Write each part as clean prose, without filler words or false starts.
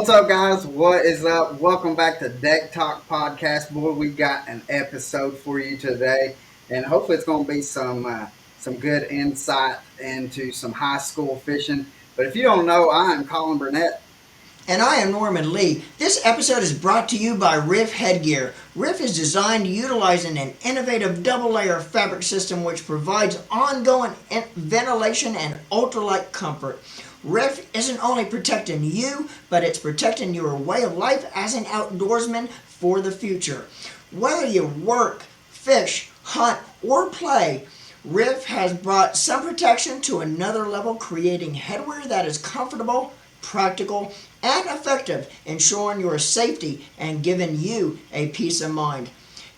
What's up, guys? What is up? Welcome back to Deck Talk Podcast. Boy, we got an episode for you today, and hopefully, it's going to be some good insight into some high school fishing. But if you don't know, I am Colin Burnett. And I am Norman Lee. This episode is brought to you by Riff Headgear. Riff is designed utilizing an innovative double-layer fabric system which provides ongoing ventilation and ultralight comfort. Riff isn't only protecting you, but it's protecting your way of life as an outdoorsman for the future. Whether you work, fish, hunt, or play, Riff has brought sun protection to another level, creating headwear that is comfortable, practical, and effective, ensuring your safety and giving you a peace of mind.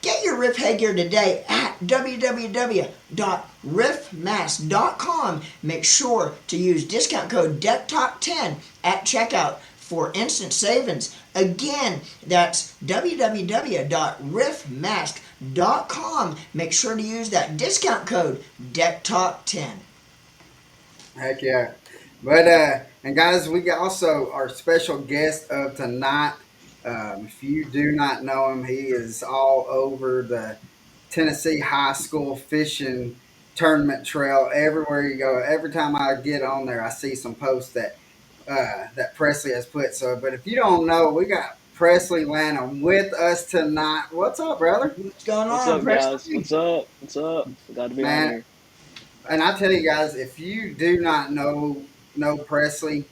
Get your Riff headgear today at www.riffmask.com. Make sure to use discount code DECKTALK10 at checkout for instant savings. Again, that's www.riffmask.com. Make sure to use that discount code DECKTALK10. Heck yeah. But, and guys, we got also our special guest of tonight. If you do not know him, he is all over the Tennessee high school fishing tournament trail everywhere you go. Every time I get on there, I see some posts that Pressley has put. So, but if you don't know, we got Pressley Lannom with us tonight. What's up, brother? What's going What's on, up, guys? Preston? What's up? What's up? Glad to be on Man, here. and I tell you guys, if you do not know Presley,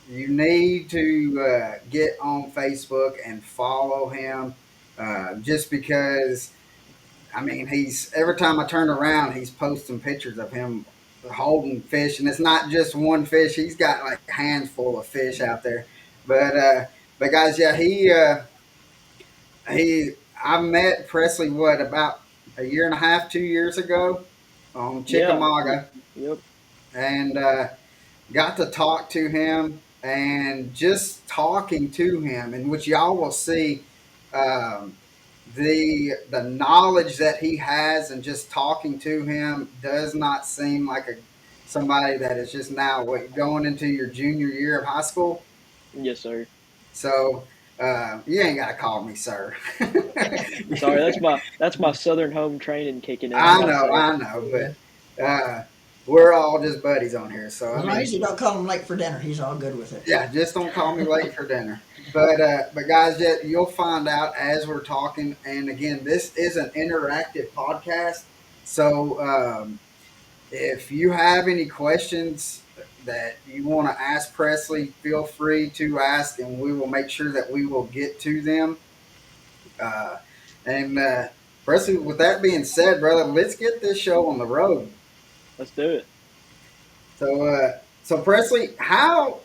you need to get on Facebook and follow him. Just because, I mean, he's every time I turn around, he's posting pictures of him holding fish, and it's not just one fish. He's got like a handful of fish out there. But guys, yeah, he I met Presley about a year and a half, 2 years ago on Yeah. Chickamauga, Yep. and got to talk to him, and just talking to him, in which y'all will see um, the knowledge that he has, and just talking to him does not seem like somebody that is just now going into your junior year of high school. Yes, sir. So you ain't got to call me sir. Sorry, that's my Southern home training kicking in. I Yes, know, sir. I know, but we're all just buddies on here. So As I long mean, as you don't call him late for dinner, he's all good with it. yeah, just don't call me late for dinner. But guys, you'll find out as we're talking. And again, this is an interactive podcast, so if you have any questions that you want to ask Presley, feel free to ask, and we will make sure that we will get to them. Uh, and Presley, with that being said, brother, let's get this show on the road. Let's do it. So Presley, how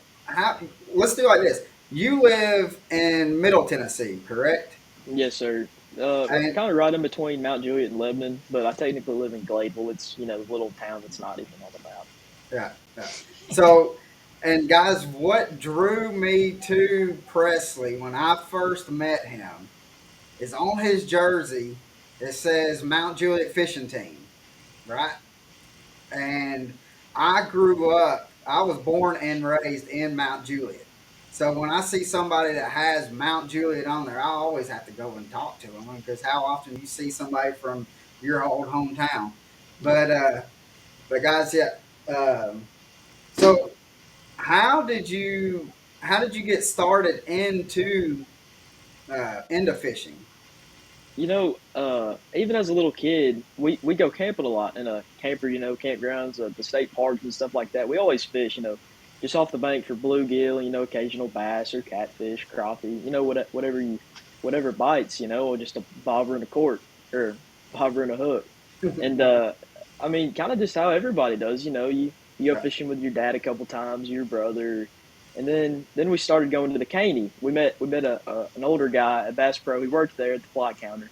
let's do it like this. You live in Middle Tennessee, correct? Yes, sir. And Kind of right in between Mount Juliet and Lebanon, but I technically live in Gladeville. It's a little town that's not even on the map. yeah, yeah. So, and guys, what drew me to Presley when I first met him is on his jersey. It says Mount Juliet Fishing Team, right? And I grew up. I was born and raised in Mount Juliet. So when I see somebody that has Mount Juliet on there, I always have to go and talk to them, because how often you see somebody from your old hometown. But but guys, yeah. Um, so how did you get started into fishing? Even as a little kid, we go camping a lot in a camper, campgrounds, the state parks and stuff like that. We always fish, just off the bank for bluegill, occasional bass or catfish, crappie, whatever bites, or just a bobber and a cork or bobber and a hook. And I mean, kind of just how everybody does, you go Right. fishing with your dad a couple times, your brother, and then we started going to the Caney. We met an older guy at Bass Pro. He worked there at the fly counter,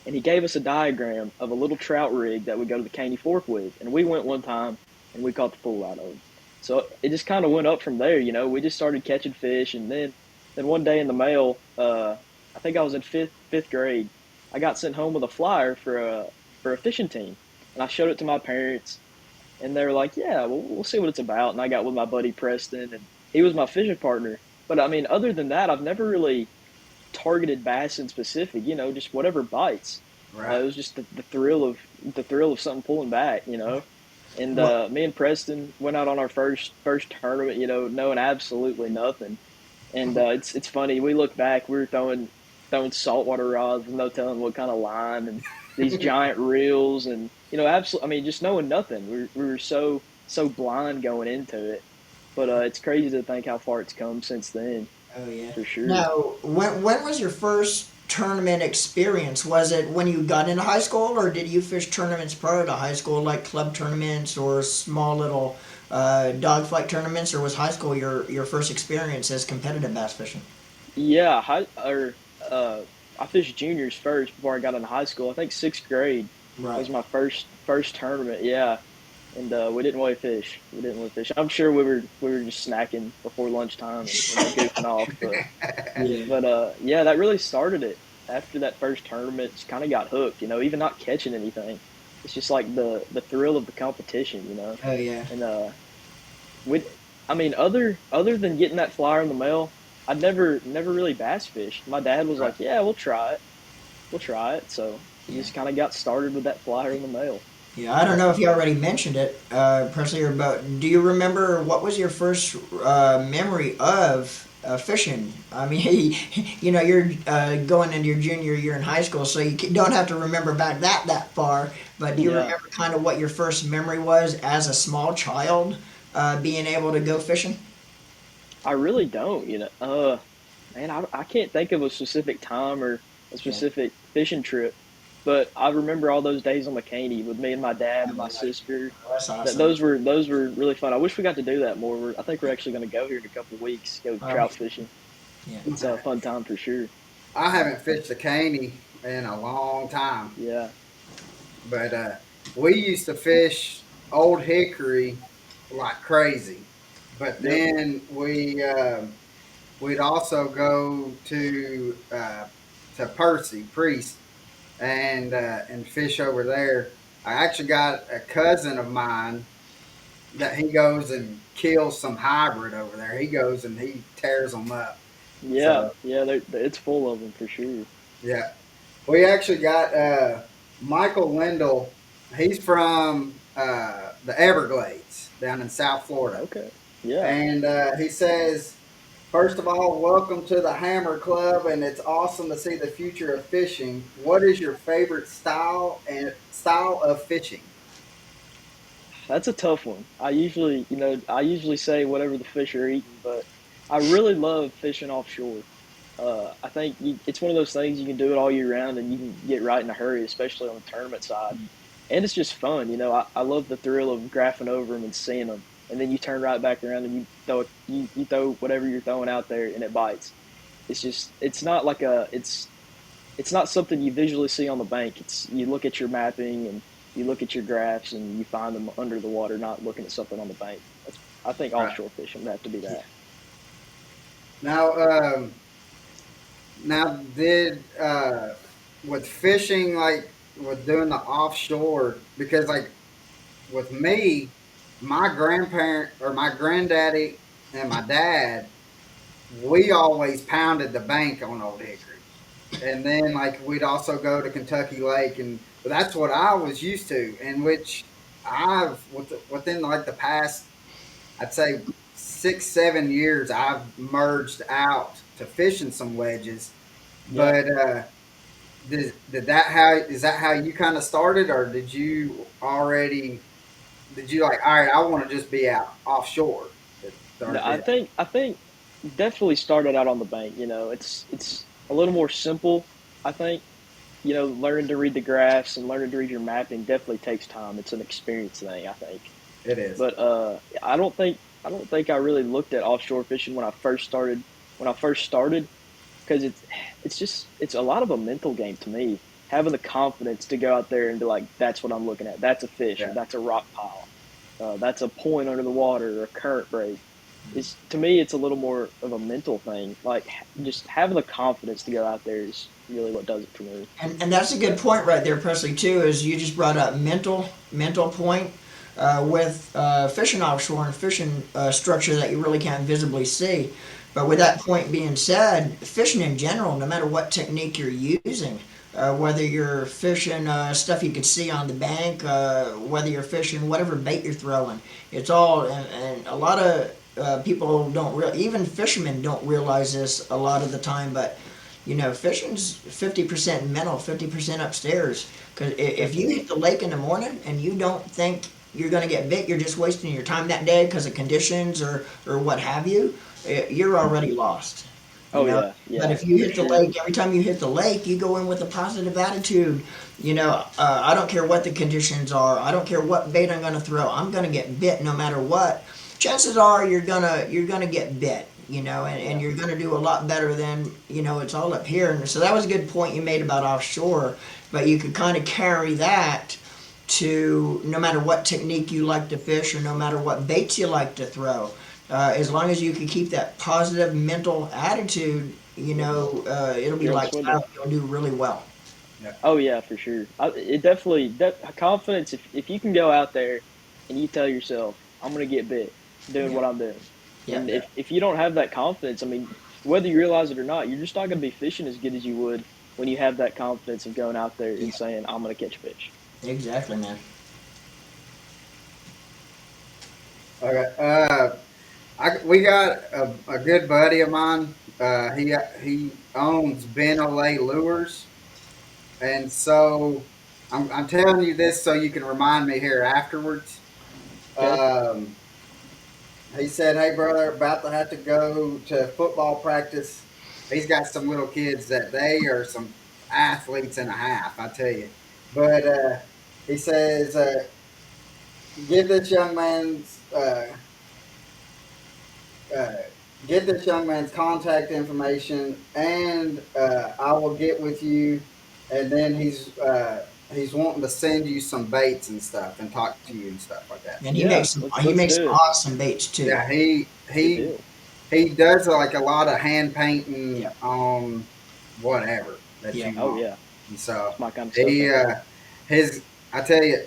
and he gave us a diagram of a little trout rig that we go to the Caney Fork with. And we went one time, and we caught the fool out of him. So it just kind of went up from there. We just started catching fish, and then one day in the mail, I think I was in fifth grade. I got sent home with a flyer for a fishing team, and I showed it to my parents, and they were like, "Yeah, we'll see what it's about." And I got with my buddy Preston, and he was my fishing partner. But I mean, other than that, I've never really targeted bass in specific. Just whatever bites. Right. It was just the thrill of something pulling back. And Well, me and Preston went out on our first tournament. Knowing absolutely nothing. And it's funny. We look back. We were throwing saltwater rods with no telling what kind of line, and these giant reels, and absolutely. I mean, just knowing nothing. We were so blind going into it. But it's crazy to think how far it's come since then, oh yeah. for sure. Now, when was your first tournament experience? Was it when you got into high school, or did you fish tournaments prior to high school, like club tournaments or small little dogfight tournaments, or was high school your first experience as competitive bass fishing? Yeah, I fished juniors first before I got into high school. I think sixth grade Right. was my first tournament. Yeah, and we didn't really fish. We didn't really fish. I'm sure we were just snacking before lunchtime and goofing off. But Yeah. yeah, that really started it. After that first tournament, just kind of got hooked. Even not catching anything. It's just like the thrill of the competition. Oh yeah. And we, I mean, other than getting that flyer in the mail, I'd never really bass fished. My dad was Right. like, "Yeah, we'll try it." So we Yeah. just kind of got started with that flyer in the mail. Yeah, I don't know if you already mentioned it, Presley, but do you remember what was your first memory of fishing? I mean, you're going into your junior year in high school, so you don't have to remember back that far. But do you Yeah, remember kind of what your first memory was as a small child, being able to go fishing? I really don't. Man, I can't think of a specific time or a Yeah, specific fishing trip, but I remember all those days on McCaney with me and my dad and my sister. that's That awesome. those were really fun. I wish we got to do that more. I think we're actually going to go here in a couple of weeks, go Um, trout fishing. yeah. It's a fun time for sure. I haven't fished a caney in a long time, Yeah, but we used to fish Old Hickory like crazy. But yep, then we'd also go to Percy Priest and fish over there. I actually got a cousin of mine that he goes and kills some hybrid over there. He goes and he tears them up. yeah, So yeah. It's full of them for sure. yeah, we actually got Michael Lindell. He's from the Everglades down in South Florida, Okay, yeah. and he says, first of all, welcome to the Hammer Club, and it's awesome to see the future of fishing. What is your favorite style of fishing? That's a tough one. I usually say whatever the fish are eating, but I really love fishing offshore. I think it's one of those things you can do it all year round, and you can get right in a hurry, especially on the tournament side. And it's just fun. I love the thrill of graphing over them and seeing them, and then you turn right back around and you throw whatever you're throwing out there, and it bites. It's not like it's not something you visually see on the bank. It's you look at your mapping and you look at your graphs and you find them under the water, not looking at something on the bank. I think Right offshore fishing would have to be that. now, now did with fishing like with doing the offshore because like with me, my grandparent or my granddaddy and my dad, we always pounded the bank on Old Hickory. And then like we'd also go to Kentucky Lake, and but that's what I was used to, in which within like the past, I'd say 6 7 years, I've merged out to fishing some wedges. Yeah. But did that how is that how you kind of started, or did you like, all right, I want to just be out offshore to No, start I this? think I think definitely started out on the bank. It's a little more simple. I think learning to read the graphs and learning to read your mapping definitely takes time. It's an experience thing, I think. It is. But I don't think I really looked at offshore fishing when I first started. When I first started, because it's a lot of a mental game to me. Having the confidence to go out there and be like, that's what I'm looking at. That's a fish, or Yeah. that's a rock pile. That's a point under the water, or a current break. Is to me, it's a little more of a mental thing. Like just having the confidence to go out there is really what does it for me. And that's a good point right there, Presley. Too, is you just brought up mental point with fishing offshore and fishing structure that you really can't visibly see. But with that point being said, fishing in general, no matter what technique you're using, whether you're fishing stuff you could see on the bank, whether you're fishing whatever bait you're throwing, it's all, and a lot of people don't even fishermen don't realize this a lot of the time, but fishing's 50% mental, 50% upstairs. Because if you hit the lake in the morning and you don't think you're going to get bit, you're just wasting your time that day because of conditions or what have you, you're already lost. You Oh know, yeah, but yeah, if you for hit the sure. lake, every time you hit the lake, you go in with a positive attitude. I don't care what the conditions are. I don't care what bait I'm going to throw. I'm going to get bit no matter what. Chances are you're gonna get bit. And Yeah, you're gonna do a lot better than it's all up here. And so that was a good point you made about offshore. But you could kind of carry that to no matter what technique you like to fish or no matter what baits you like to throw. As long as you can keep that positive mental attitude, it'll be you're on the like swim lane. you'll do really well. Yeah. Oh yeah, for sure. It definitely confidence. If you can go out there and you tell yourself, "I'm gonna get bit doing Yeah, what I'm doing," yeah, and Yeah. if you don't have that confidence, I mean, whether you realize it or not, you're just not gonna be fishing as good as you would when you have that confidence of going out there and yeah. saying, "I'm gonna catch fish." Exactly, man. Okay. We got a good buddy of mine. He owns Ben Olay Lures, and so I'm telling you this so you can remind me here afterwards. Okay. Um, he said, "Hey, brother, about to have to go to football practice." He's got some little kids that they are some athletes and a half, I tell you. But he says, "Give this young man's uh, get this young man's contact information, and I will get with you." And then he's wanting to send you some baits and stuff, and talk to you and stuff like that. And he Yeah, makes some he let's makes do some it. awesome baits too. Yeah, he Good he deal. he does like a lot of hand Yeah, painting on whatever that yeah. you Oh want, yeah, and so it's my kind of stuff he right there. his I tell you,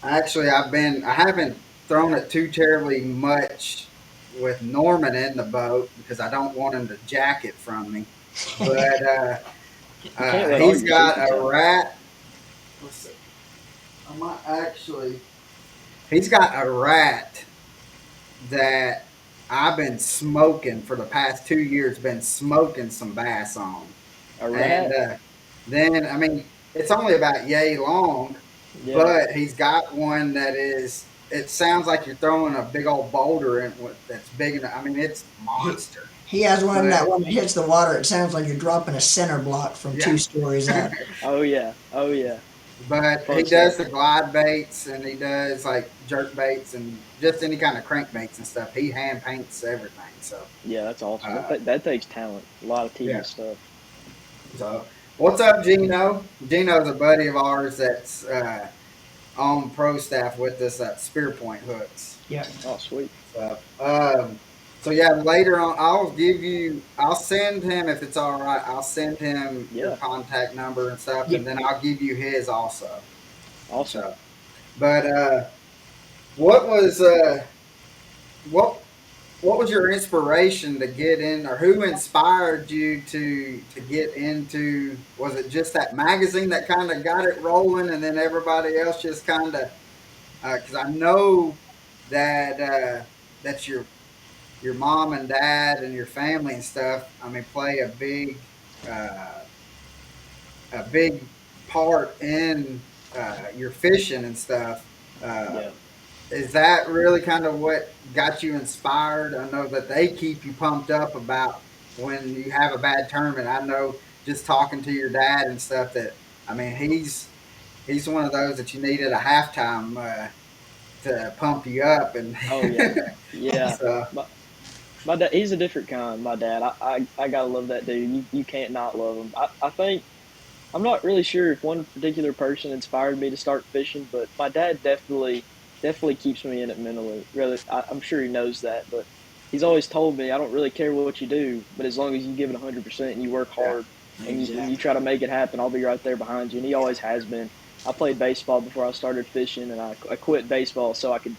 actually I haven't thrown it too terribly much with Norman in the boat because I don't want him to jack it from me, but You can't let all he's your got secrets a out. rat. Let's see, I might actually. He's got a rat that I've been smoking for the past 2 years, been smoking some bass on. A And rat. then, I mean, it's only about yay long, Yeah. but he's got one that is, it sounds like you're throwing a big old boulder in that's big enough. I mean, it's He monster. he has one But that when it hits the water, it sounds like you're dropping a center block from yeah. 2 stories up. Oh yeah. Oh yeah. But Fun he does stuff. the glide baits and he does like jerk baits and just any kind of crank baits and stuff. He hand paints everything. So, Yeah, that's awesome. uh, That takes talent. A lot of yeah. tedious stuff. So, what's up, Gino? Gino's a buddy of ours that's on pro staff with us at Spear Point Hooks. Yeah, Oh sweet. So yeah, later on, I'll send him if it's all right. I'll send him your Yeah. contact number and stuff, yeah. and then I'll give you his also. Awesome. So, but what was what what was your inspiration to get in, or who inspired you to get into? Was it just that magazine that kind of got it rolling, and then everybody else just kind of? Because I know that that your mom and dad and your family and stuff. I mean, play uh, a big part in your fishing and stuff. Uh, Yeah. is that really kind of what got you inspired? I know that they keep you pumped up about when you have a bad tournament. I know just talking to your dad and stuff that I mean he's one of those that you need at a halftime to pump you up and Oh yeah. Yeah. so My my dad, he's a different kind. My dad, I gotta love that dude. You can't not love him. I think I'm not really sure if one particular person inspired me to start fishing, but my dad definitely keeps me in it mentally. Really, I'm sure he knows that, but he's always told me I don't really care what you do, but as long as you give it 100% and you work yeah, hard and you Exactly. try to make it happen, I'll be right there behind you. And he always has been. I played baseball before I started fishing, and I quit baseball so I could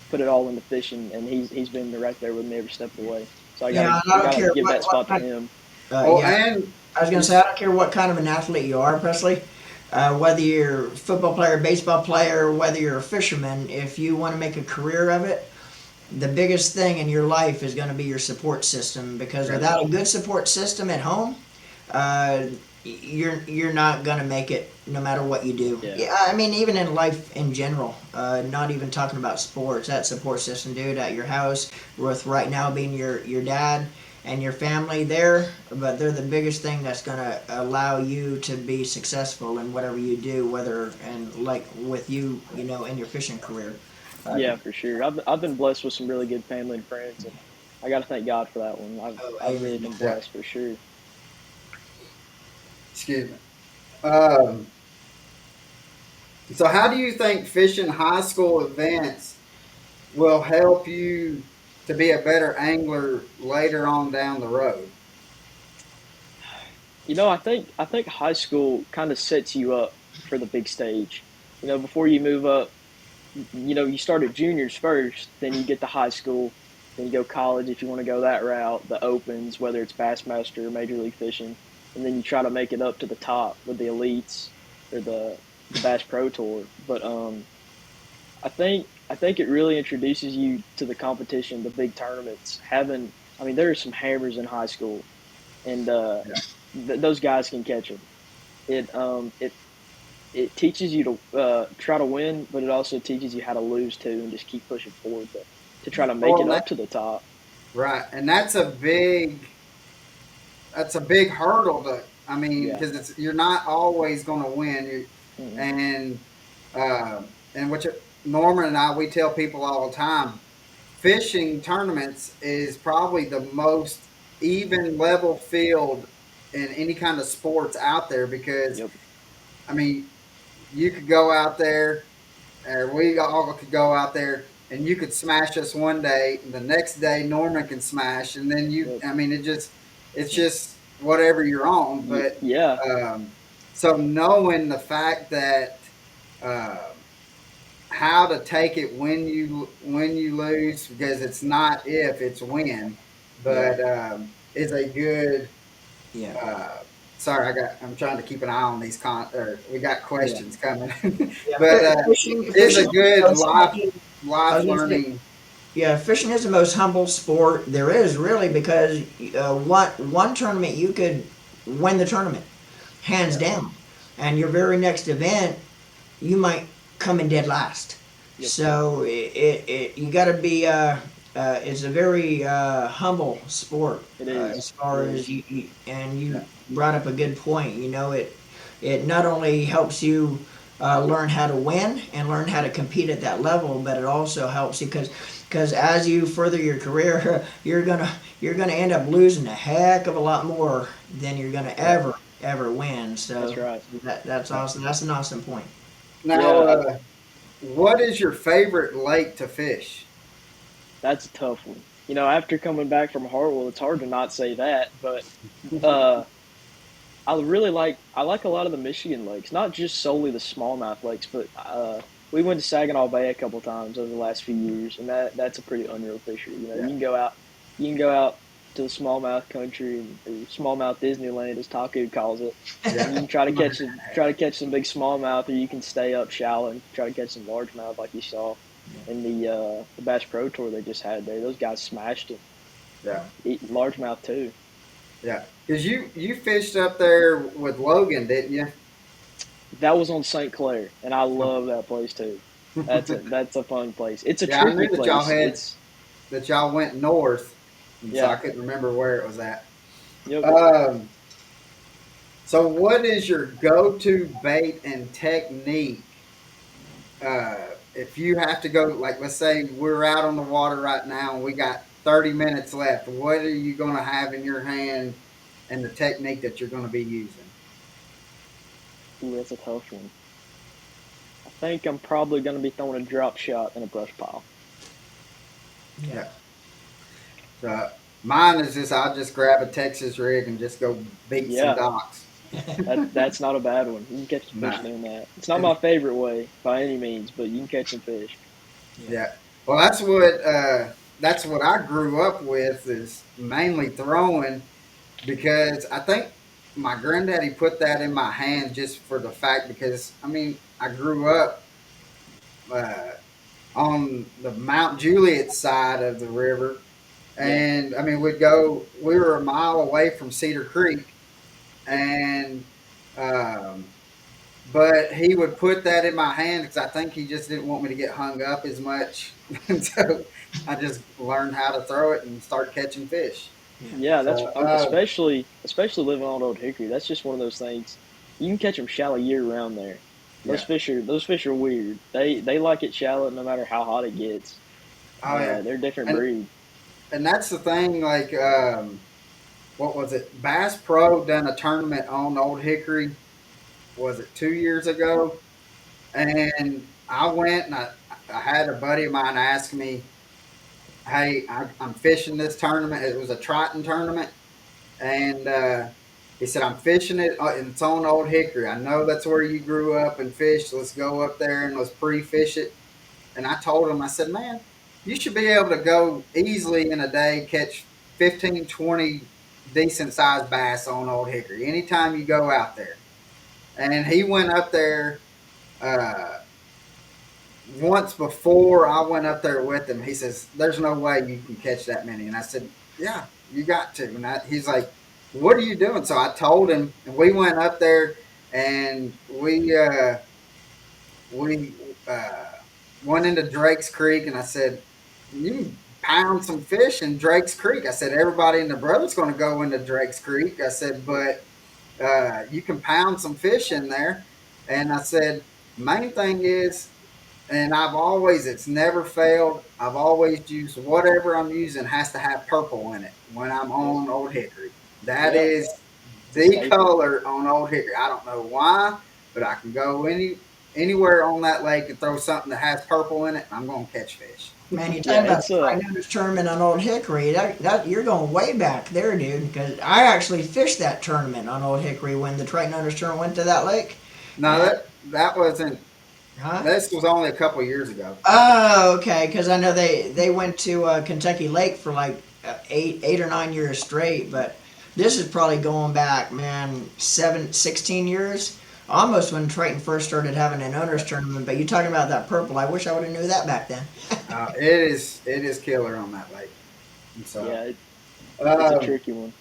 put it all into fishing. And he's been right there with me every step of the way. So Yeah, and I I don't gotta care give that what spot to kind. him. Well, Yeah, and I was gonna say I don't care what kind of an athlete you are, Presley. Whether you're a football player, baseball player, whether you're a fisherman, if you want to make a career of it, the biggest thing in your life is going to be your support system. Because yeah, without a good support system at home, uh, you're not going to make it no matter what you do. Yeah. Yeah, I mean even in life in general. Not even talking about sports. That support system, dude, at your house, with right now being your dad and your family there, but they're the biggest thing that's going to allow you to be successful in whatever you do, whether and like with you, in your fishing career. Uh, Yeah, for sure. I've been blessed with some really good family and friends, and I got to thank God for that one. oh, I've really amen. been yeah. blessed for sure. Excuse me. Um, so, how do you think fishing high school events will help you to be a better angler later on down the road? I think high school kind of sets you up for the big stage. Before you move up, you start at juniors first, then you get to high school, then you go college if you want to go that route, the opens, whether it's Bassmaster or Major League Fishing, and then you try to make it up to the top with the elites or the Bass Pro Tour. But I think it really introduces you to the competition, the big tournaments. I mean, there are some hammers in high school, and Yeah, those guys can catch them. It teaches you to try to win, but it also teaches you how to lose too, and just keep pushing forward to try to make well, it up to the top. right, and that's a big hurdle to. I mean, Yeah. because you're not always going to win, Mm-hmm. and and which Norman and I we tell people all the time, fishing tournaments is probably the most even level field in any kind of sports out there because Yep. I mean you could go out there or we all could go out there and you could smash us one day and the next day Norman can smash and then Yep. I mean it's just whatever you're on but Yeah. um, so knowing the fact that um, how to take it when you lose because it's not if it's when, Yeah. but is a good. Yeah, Uh, sorry, I'm trying to keep an eye on these or we got yeah, questions coming, yeah. but Fishing, is fishing a is the good most life humble. I life was gonna say, learning. yeah, fishing is the most humble sport there is, really, because one tournament you could win the tournament, hands Yeah, down, and your very next event you might come in dead last. Yep. So you got to be. It's a very humble sport It as is. It far as is. and you yeah, brought up a good point. It not only helps you learn how to win and learn how to compete at that level, but it also helps you because as you further your career, you're gonna end up losing a heck of a lot more than you're gonna yeah, ever win. That's So right. that's yeah. awesome. That's an awesome point. Now, Yeah. what is your favorite lake to fish? That's a tough one. After coming back from Hartwell, it's hard to not say that. But uh, I like a lot of the Michigan lakes, not just solely the smallmouth lakes, but we went to Saginaw Bay a couple times over the last few years, and that's a pretty unreal fishery. Yeah, You can go out to the smallmouth country or smallmouth Disneyland, as Taku calls it, and yeah, you can try to catch some big smallmouth, or you can stay up shallow and try to catch some largemouth like you saw in the Bass Pro Tour they just had there. Those guys smashed them, yeah. eating largemouth too. Yeah, because you fished up there with Logan, didn't you? That was on St. Clair, and I love that place too. That's a fun place. It's a Yeah, I tricky knew that y'all place. had It's that y'all went north, and so I yeah, couldn't remember where it was at. yep. Um, so what is your go-to bait and technique? If you have to go, like let's say we're out on the water right now and we got 30 minutes left, what are you going to have in your hand and the technique that you're going to be using? Ooh, that's a tough one. I think I'm probably going to be throwing a drop shot in a brush pile. Yeah. Yeah. So mine is just I'll just grab a Texas rig and just go beat some Yeah, docks. that's not a bad one. You can catch some fish Nah. doing that. It's not And my favorite way by any means, but you can catch some fish. Yeah. yeah. Well, that's what. that's what I grew up with is mainly throwing because I think my granddaddy put that in my hand just for the fact because I mean I grew up uh, on the Mount Juliet side of the river, Yeah. and I mean we'd go. We were a mile away from Cedar Creek, and um, but he would put that in my hand because I think he just didn't want me to get hung up as much, and so I just learned how to throw it and start catching fish. Yeah. Yeah, that's So especially living on Old Hickory. That's just one of those things. You can catch them shallow year round there. yeah, Those fish are weird. They like it shallow no matter how hot it gets. oh yeah, They're a different and breed. that's the thing. Like, what was it? Bass Pro done a tournament on Old Hickory. Was it 2 years ago? And I went and I had a buddy of mine ask me, "Hey, I'm fishing this tournament. It was a Triton tournament, and he said I'm fishing it. And it's on Old Hickory. I know that's where you grew up and fished. Let's go up there and let's pre-fish it." And I told him, I said, "Man, you should be able to go easily in a day catch 15, 20 decent sized bass on Old Hickory anytime you go out there." And he went up there uh, once before I went up there with him. He says, "There's no way you can catch that many." And I said, "Yeah, you got to." And he's like, "What are you doing?" So I told him, and we went up there and we went into Drake's Creek, and I said, "You can pound some fish in Drake's Creek." I said, "Everybody and their brother's going to go into Drake's Creek." I said, "But you can pound some fish in there." And I said, "Main thing is, and it's never failed. I've always used whatever I'm using has to have purple in it when I'm Yep. on Old Hickory. That Yep. is It's a the staple. color on Old Hickory. I don't know why, but I can go anywhere on that lake and throw something that has purple in it, and I'm going to catch fish." Man, you Yeah, talking about it's the Tri tournament on Old Hickory? That you're going way back there, dude. Because I actually fished that tournament on Old Hickory when the Triton Owners tournament went to that lake. No, And that wasn't. huh? This was only a couple years ago. Oh, okay. Because I know they went to Kentucky Lake for like 8 or 9 years straight. But this is probably going back, man, 16 years. Almost when Triton first started having an owners tournament. But you talking about that purple? I wish I would have knew that back then. It is killer on that lake. And so yeah, it's a um, tricky one.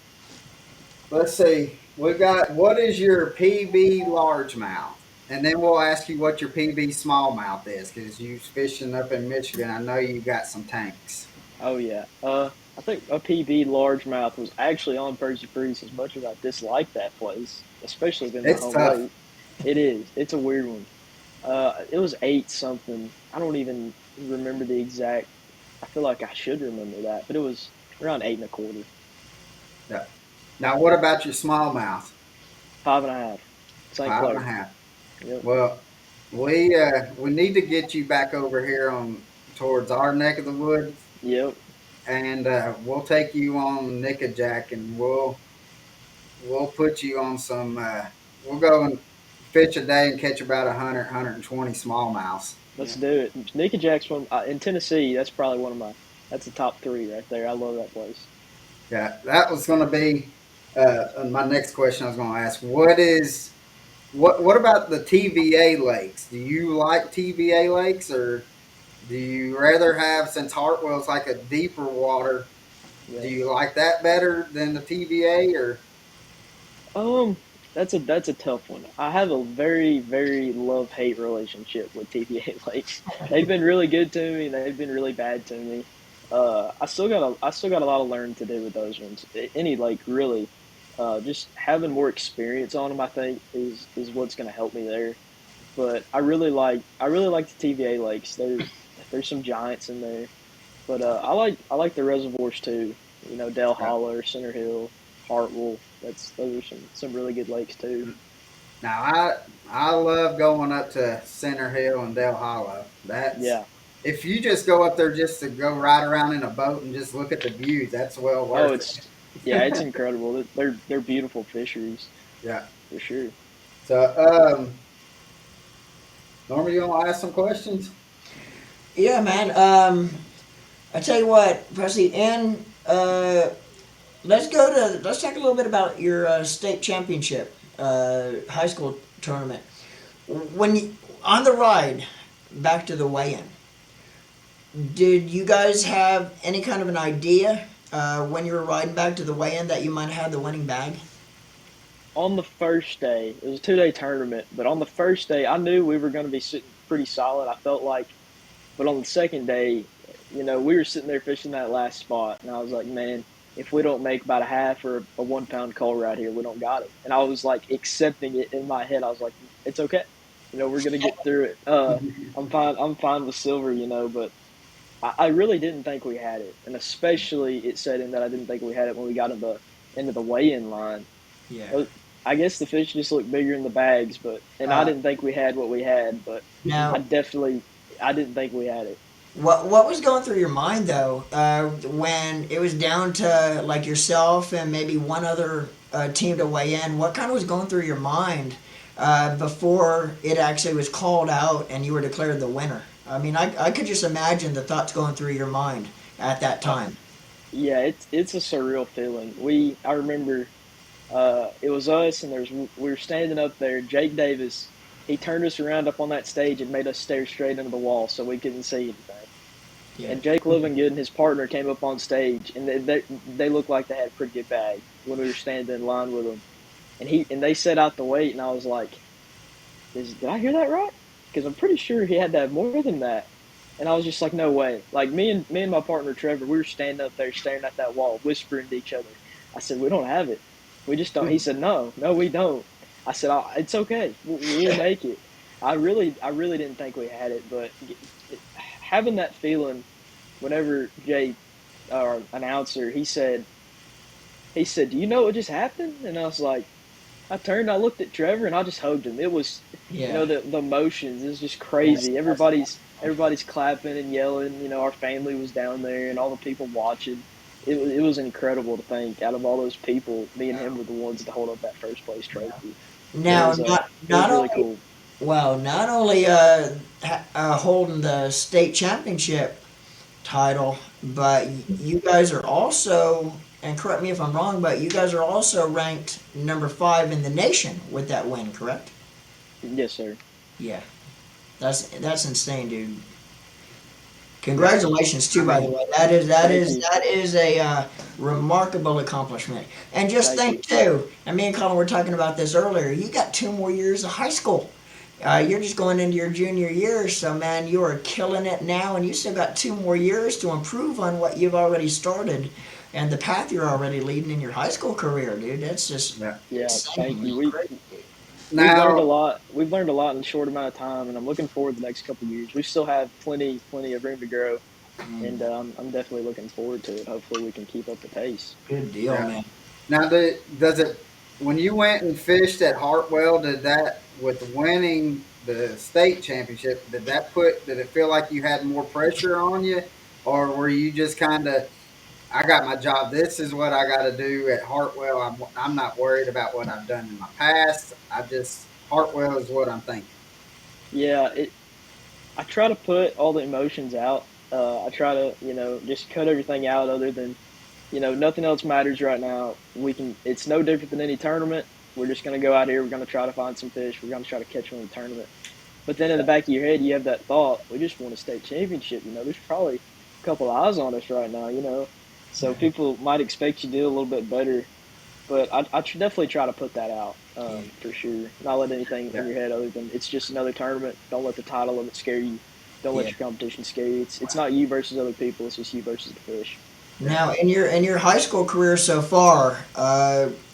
let's see. We got what is your PB largemouth, and then we'll ask you what your PB smallmouth is because you fishing up in Michigan. I know you got some tanks. Oh yeah. I think a PB largemouth was actually on Percy Freeze as much as I dislike that place, especially being my It's home tough. lake. It is. It's a weird one. It was eight something. I don't even remember the exact. I feel like I should remember that, but it was around 8 1/4, Yeah. Now, what about your smallmouth? 5 1/2. St. Five and a Clair. half. Yep. Well, we need to get you back over here on towards our neck of the woods, Yep. and we'll take you on Nickajack, and we'll put you on some. We'll go and fish a day and catch about 120 smallmouths. Let's Yeah. do it. Nicky Jack's one in Tennessee. That's probably one of my. That's the top three right there. I love that place. Yeah, that was going to be my next question. I was going to ask, what about the TVA lakes? Do you like TVA lakes, or do you rather have since Hartwell's like a deeper water? Do Yeah. you like that better than the TVA, or Um, that's a tough one. I have a very love hate relationship with TVA Lakes. They've been really good to me. They've been really bad to me. I still got a lot of learning to do with those ones. Any lake really. Just having more experience on them, I think, is what's going to help me there. But I really like the TVA lakes. There's some giants in there. But I like the reservoirs too. You know, Dell yeah? Hollow, Center Hill, Hartwell. Those are some really good lakes too. Now I love going up to Center Hill and Dale Hollow. That's Yeah. if you just go up there just to go ride around in a boat and just look at the views, that's well Oh, worth it's yeah, it's it. incredible. They're beautiful fisheries Yeah. for sure. So, Norman, you want to ask some questions? Yeah, man. I tell you what, Presley, and let's talk a little bit about your state championship high school tournament. When you, on the ride back to the weigh-in, did you guys have any kind of an idea when you were riding back to the weigh-in that you might have the winning bag? On the first day, it was a 2 day tournament, but on the first day, I knew we were going to be sitting pretty solid. I felt like, but on the second day, we were sitting there fishing that last spot, and I was like, man, if we don't make about a half or a 1 pound call right here, we don't got it. And I was like accepting it in my head. I was like, it's okay. We're gonna get through it. I'm fine. I'm fine with silver. But I really didn't think we had it, and especially it set in that I didn't think we had it when we got into the weigh-in line. Yeah. I guess the fish just looked bigger in the bags, and I didn't think we had what we had, but Now, I didn't think we had it. what was going through your mind though when it was down to like yourself and maybe one other team to weigh in? What kind of was going through your mind before it actually was called out and you were declared the winner? I mean, I could just imagine the thoughts going through your mind at that time. Yeah, it's a surreal feeling. I remember it was us, and we were standing up there. Jake Davis, he turned us around up on that stage and made us stare straight into the wall so we couldn't see anything. Yeah. And Jake Livingood and his partner came up on stage, and they looked like they had a pretty good bag when we were standing in line with them. And they set out the weight, and I was like, did I hear that right? Because I'm pretty sure he had to have more than that. And I was just like, no way. Like me and my partner Trevor, we were standing up there staring at that wall, whispering to each other. I said, we don't have it. We just don't. He said, no, we don't. I said, it's okay. We'll make it. I really didn't think we had it, but having that feeling, whenever Jay, our announcer, he said, do you know what just happened? And I was like, I turned, I looked at Trevor, and I just hugged him. It was, the emotions. It was just crazy. Everybody's clapping and yelling. Our family was down there, and all the people watching. It was incredible to think. Out of all those people, me and him were the ones to hold up that first place trophy. Now, it was, not it was really only cool. well, not only holding the state championship title, but you guys are also, and correct me if I'm wrong, but you guys are also ranked number 5 in the nation with that win, correct? Yes, sir. Yeah, that's insane, dude. Congratulations too, by the way. That is a remarkable accomplishment. And just think too, and me and Colin were talking about this earlier. You got 2 more years of high school. You're just going into your junior year, so man, you are killing it now, and you still got 2 more years to improve on what you've already started, and the path you're already leading in your high school career, dude. That's just Yeah. Thank you. We've learned a Now, lot. We've learned a lot in a short amount of time, and I'm looking forward to the next couple of years. We still have plenty of room to grow, and I'm definitely looking forward to it. Hopefully, we can keep up the pace. good deal, yeah. man. Now, does it when you went and fished at Hartwell? Did that with winning the state championship? Did it feel like you had more pressure on you, or were you just kind of I got my job. This is what I got to do at Hartwell. I'm not worried about what I've done in my past. Hartwell is what I'm thinking. Yeah, I try to put all the emotions out. I try to, just cut everything out other than, nothing else matters right now. It's no different than any tournament. We're just going to go out here. We're going to try to find some fish. We're going to try to catch one in the tournament. But then in the back of your head, you have that thought, we just won a state championship. There's probably a couple eyes on us right now. So people might expect you to do a little bit better. But I definitely try to put that out for sure. Not let anything in your head other than it's just another tournament. Don't let the title of it scare you. Don't let your competition scare you. It's not you versus other people. It's just you versus the fish. Now, in your high school career so far,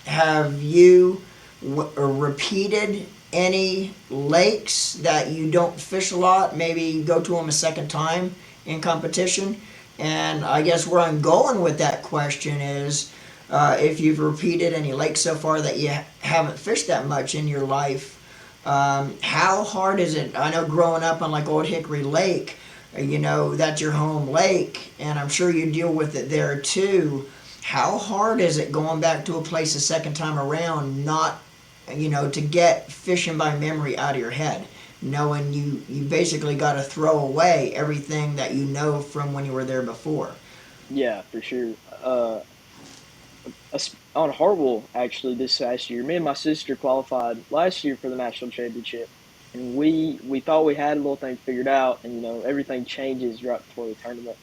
have you repeated any lakes that you don't fish a lot? Maybe go to them a second time in competition. And I guess where I'm going with that question is, if you've repeated any lakes so far that you haven't fished that much in your life, how hard is it? I know growing up on like Old Hickory Lake, that's your home lake, and I'm sure you deal with it there too. How hard is it going back to a place a second time around, not, to get fishing by memory out of your head? knowing you basically got to throw away everything that you know from when you were there before. Yeah, for sure. On Hartwell, actually, this last year, me and my sister qualified last year for the national championship, and we thought we had a little thing figured out, and everything changes right before the tournament,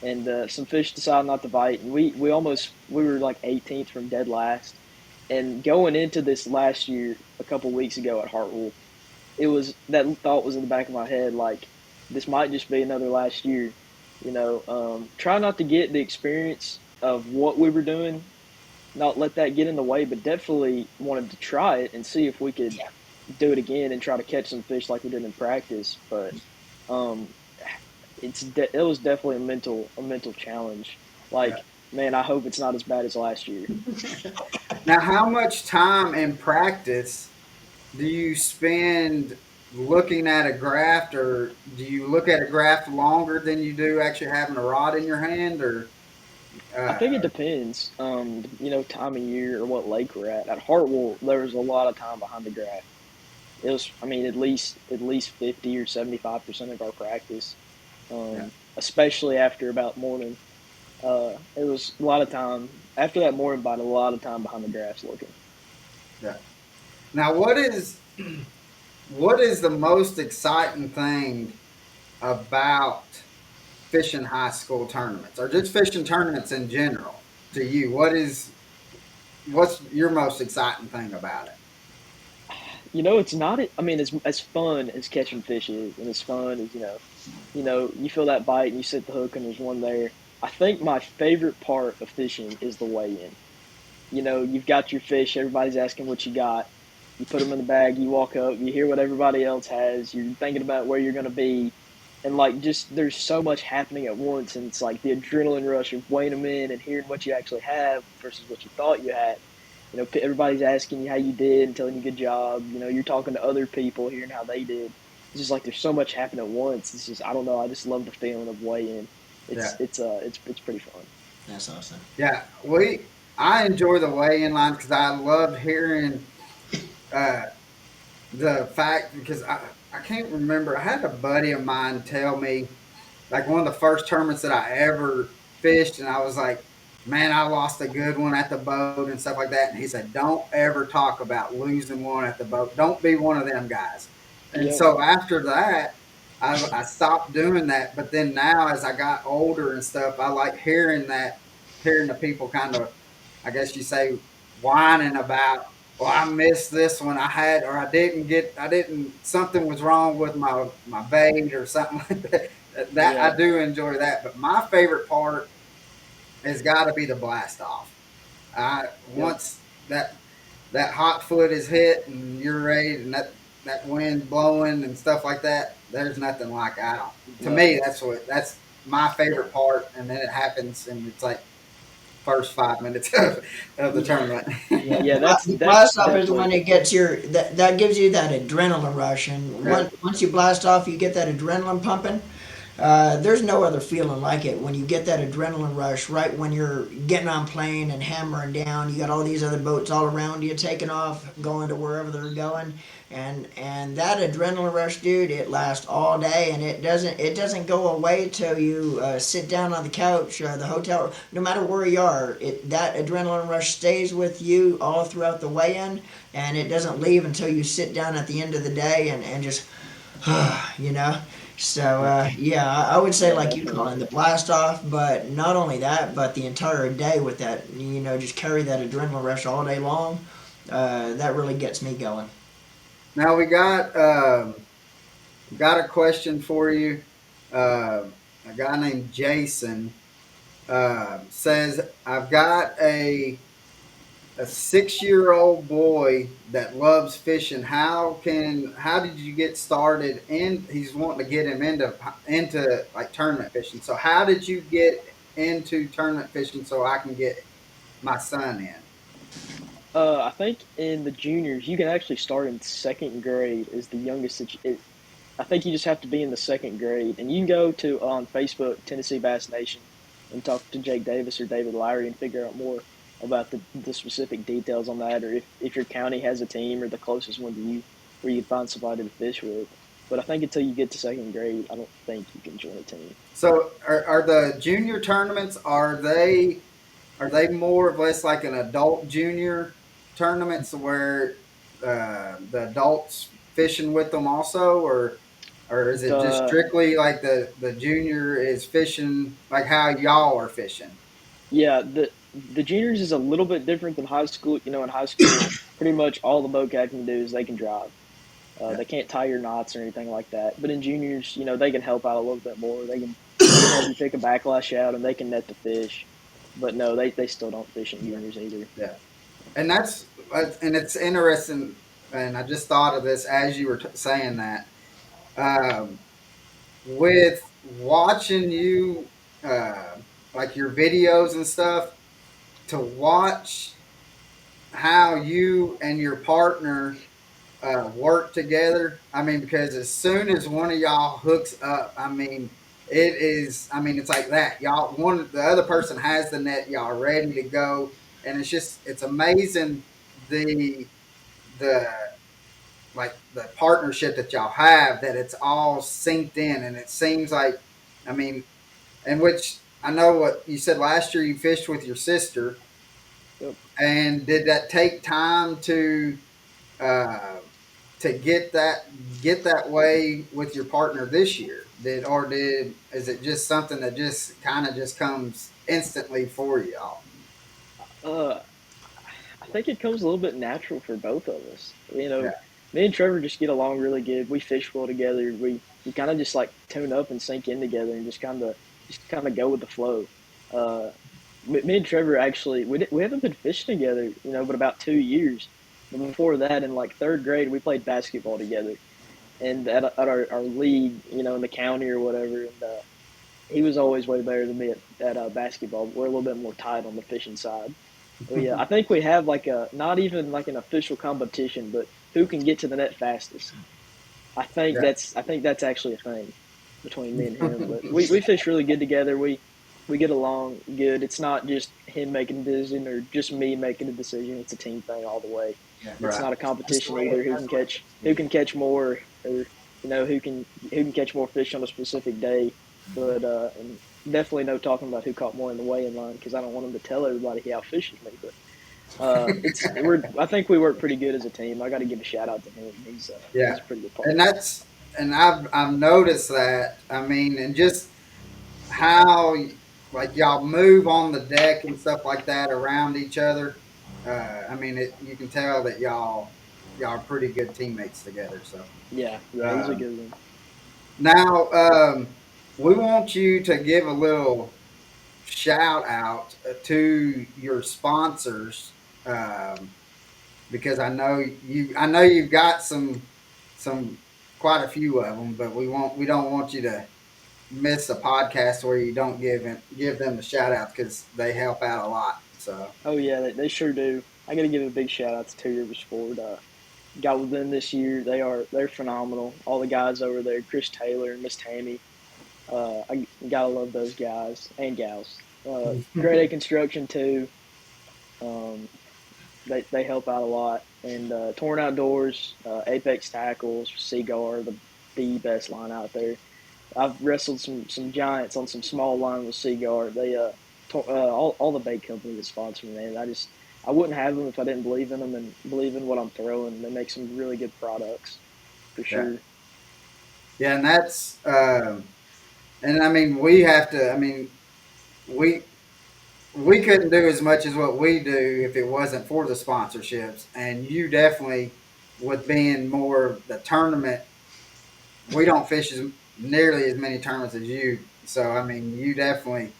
and some fish decided not to bite, and we were like 18th from dead last, and going into this last year, a couple weeks ago at Hartwell, it was that thought was in the back of my head, like this might just be another last year, try not to get the experience of what we were doing, not let that get in the way, but definitely wanted to try it and see if we could Yeah. do it again and try to catch some fish like we did in practice. But um, it was definitely a mental challenge. Yeah. Like, man, I hope it's not as bad as last year. Now, how much time in practice do you spend looking at a graft, or do you look at a graft longer than you do actually having a rod in your hand, or I think it uh, depends, time of year or what lake we're at. At Hartwell, there was a lot of time behind the graph. It was, I mean, at least 50 or 75% of our practice, yeah, especially after about morning. It was a lot of time after that morning bite. A lot of time behind the graphs looking. yeah. Now, what is the most exciting thing about fishing high school tournaments, or just fishing tournaments in general to you? What's your most exciting thing about it? It's not. I mean, as fun as catching fish is, and as fun as you feel that bite and you set the hook and there's one there. I think my favorite part of fishing is the weigh-in. You've got your fish. Everybody's asking what you got. You put them in the bag. You walk up. You hear what everybody else has. You're thinking about where you're going to be, and like just there's so much happening at once, and it's like the adrenaline rush of weighing them in and hearing what you actually have versus what you thought you had. Everybody's asking you how you did and telling you good job. You're talking to other people, hearing how they did. It's just like there's so much happening at once. It's just I don't know. I just love the feeling of weigh-in. It's Yeah, it's uh it's pretty fun. That's awesome. yeah. I enjoy the weigh-in line because I love hearing uh, the fact, because I can't remember. I had a buddy of mine tell me, like, one of the first tournaments that I ever fished, and I was like, man, I lost a good one at the boat and stuff like that. And he said, don't ever talk about losing one at the boat. Don't be one of them guys. And Yeah, so after that, I stopped doing that. But then now, as I got older and stuff, I like hearing the people kind of, I guess you say, whining about, well, I missed this one. I had, or I didn't, something was wrong with my bait or something like that. That yeah, I do enjoy that. But my favorite part has got to be the blast off. I yep, once that hot foot is hit and you're ready, and that wind blowing and stuff like that. There's nothing like, I don't. To yep. me, that's my favorite part. And then it happens, and it's like first 5 minutes of the Yeah. tournament. Yeah, Yeah, that's the that's blast off is definitely when it gets that gives you that adrenaline rush, and Yeah, once you blast off, you get that adrenaline pumping. There's no other feeling like it when you get that adrenaline rush right when you're getting on plane and hammering down. You got all these other boats all around you taking off, going to wherever they're going, and that adrenaline rush, dude, it lasts all day, and it doesn't go away till you sit down on the couch, the hotel, no matter where you are. That adrenaline rush stays with you all throughout the weigh-in, and it doesn't leave until you sit down at the end of the day and just you know. So yeah, yeah, I would say yeah, like you call definitely. it the blast off, but not only that, but the entire day with that, just carry that adrenaline rush all day long. That really gets me going. Now we got a question for you. A guy named Jason says, I've got a 6-year-old boy that loves fishing. How did you get started? And he's wanting to get him into like tournament fishing. So how did you get into tournament fishing so I can get my son in? I think in the juniors you can actually start in second grade is the youngest I think you just have to be in the second grade, and you can go to on Facebook Tennessee Bass Nation and talk to Jake Davis or David Lowry and figure out more about the specific details on that, or if your county has a team or the closest one to you where you can find somebody to fish with. But I think until you get to second grade, I don't think you can join a team. So are the junior tournaments, are they more or less like an adult junior tournaments where the adults fishing with them also, or is it just The strictly like the junior is fishing like how y'all are fishing? Yeah, the juniors is a little bit different than high school. You know, in high school, pretty much all the boat can do is they can drive. Yeah, They can't tie your knots or anything like that. But in juniors, they can help out a little bit more. They can help you pick a backlash out and they can net the fish. But no, they still don't fish in juniors either. yeah, and and it's interesting. And I just thought of this as you were saying that. Um, with watching you, uh, like your videos and stuff, to watch how you and your partner work together. I mean, because as soon as one of y'all hooks up, I mean, it is. I mean, it's like that. The other person has the net. Y'all ready to go, and it's amazing the the partnership that y'all have, that it's all synced in, and it seems like, I mean, and which I know what you said last year. You fished with your sister, Yep. and did that take time uh, to get that way with your partner this year? Is it just something that just kind of just comes instantly for y'all? Uh, I think it comes a little bit natural for both of us. Yeah, Me and Trevor just get along really good. We fish well together. We kind of just like tune up and sink in together and just kind of go with the flow. Uh, Me and Trevor actually we haven't been fishing together, but about 2 years. But before that, in like third grade, we played basketball together, and at our league, in the county or whatever. And he was always way better than me at basketball. We're a little bit more tight on the fishing side. I think we have like a not even like an official competition, but who can get to the net fastest. I think that's actually a thing between me and him. But we fish really good together. We get along good. It's not just him making a decision or just me making a decision. It's a team thing all the way. Yeah. It's right. not a That's the competition way either. it. Who That's can the way it catch should who be. can catch more, or who can catch more fish on a specific day. But and definitely no talking about who caught more in the weigh-in line, because I don't want him to tell everybody he outfishes me. But I think we work pretty good as a team. I got to give a shout out to him. He's Yeah, a pretty good and partner. I've noticed that. I mean, and just how like y'all move on the deck and stuff like that around each other. I mean, you can tell that y'all are pretty good teammates together. So Yeah, he's a um, good one. now we want you to give a little shout out to your sponsors, because I know you've got some quite a few of them, but we don't want you to miss a podcast where you don't give them the shout outs, because they help out a lot. So Oh yeah, they sure do. I got to give a big shout out to Two Rivers Ford. Got with them this year. They're phenomenal. All the guys over there, Chris Taylor and Miss Tammy. I gotta love those guys and gals. Grade A construction too. Um, they help out a lot. And Torn Outdoors, Apex Tackles, Seaguar, the best line out there. I've wrestled some giants on some small line with Seaguar. All the bait companies that sponsor me, man. I wouldn't have them if I didn't believe in them and believe in what I'm throwing. They make some really good products for yeah, sure. yeah, and and I mean we have to. I mean we we couldn't do as much as what we do if it wasn't for the sponsorships. And you definitely, with being more the tournament, we don't fish nearly as many tournaments as you. So I mean, you definitely,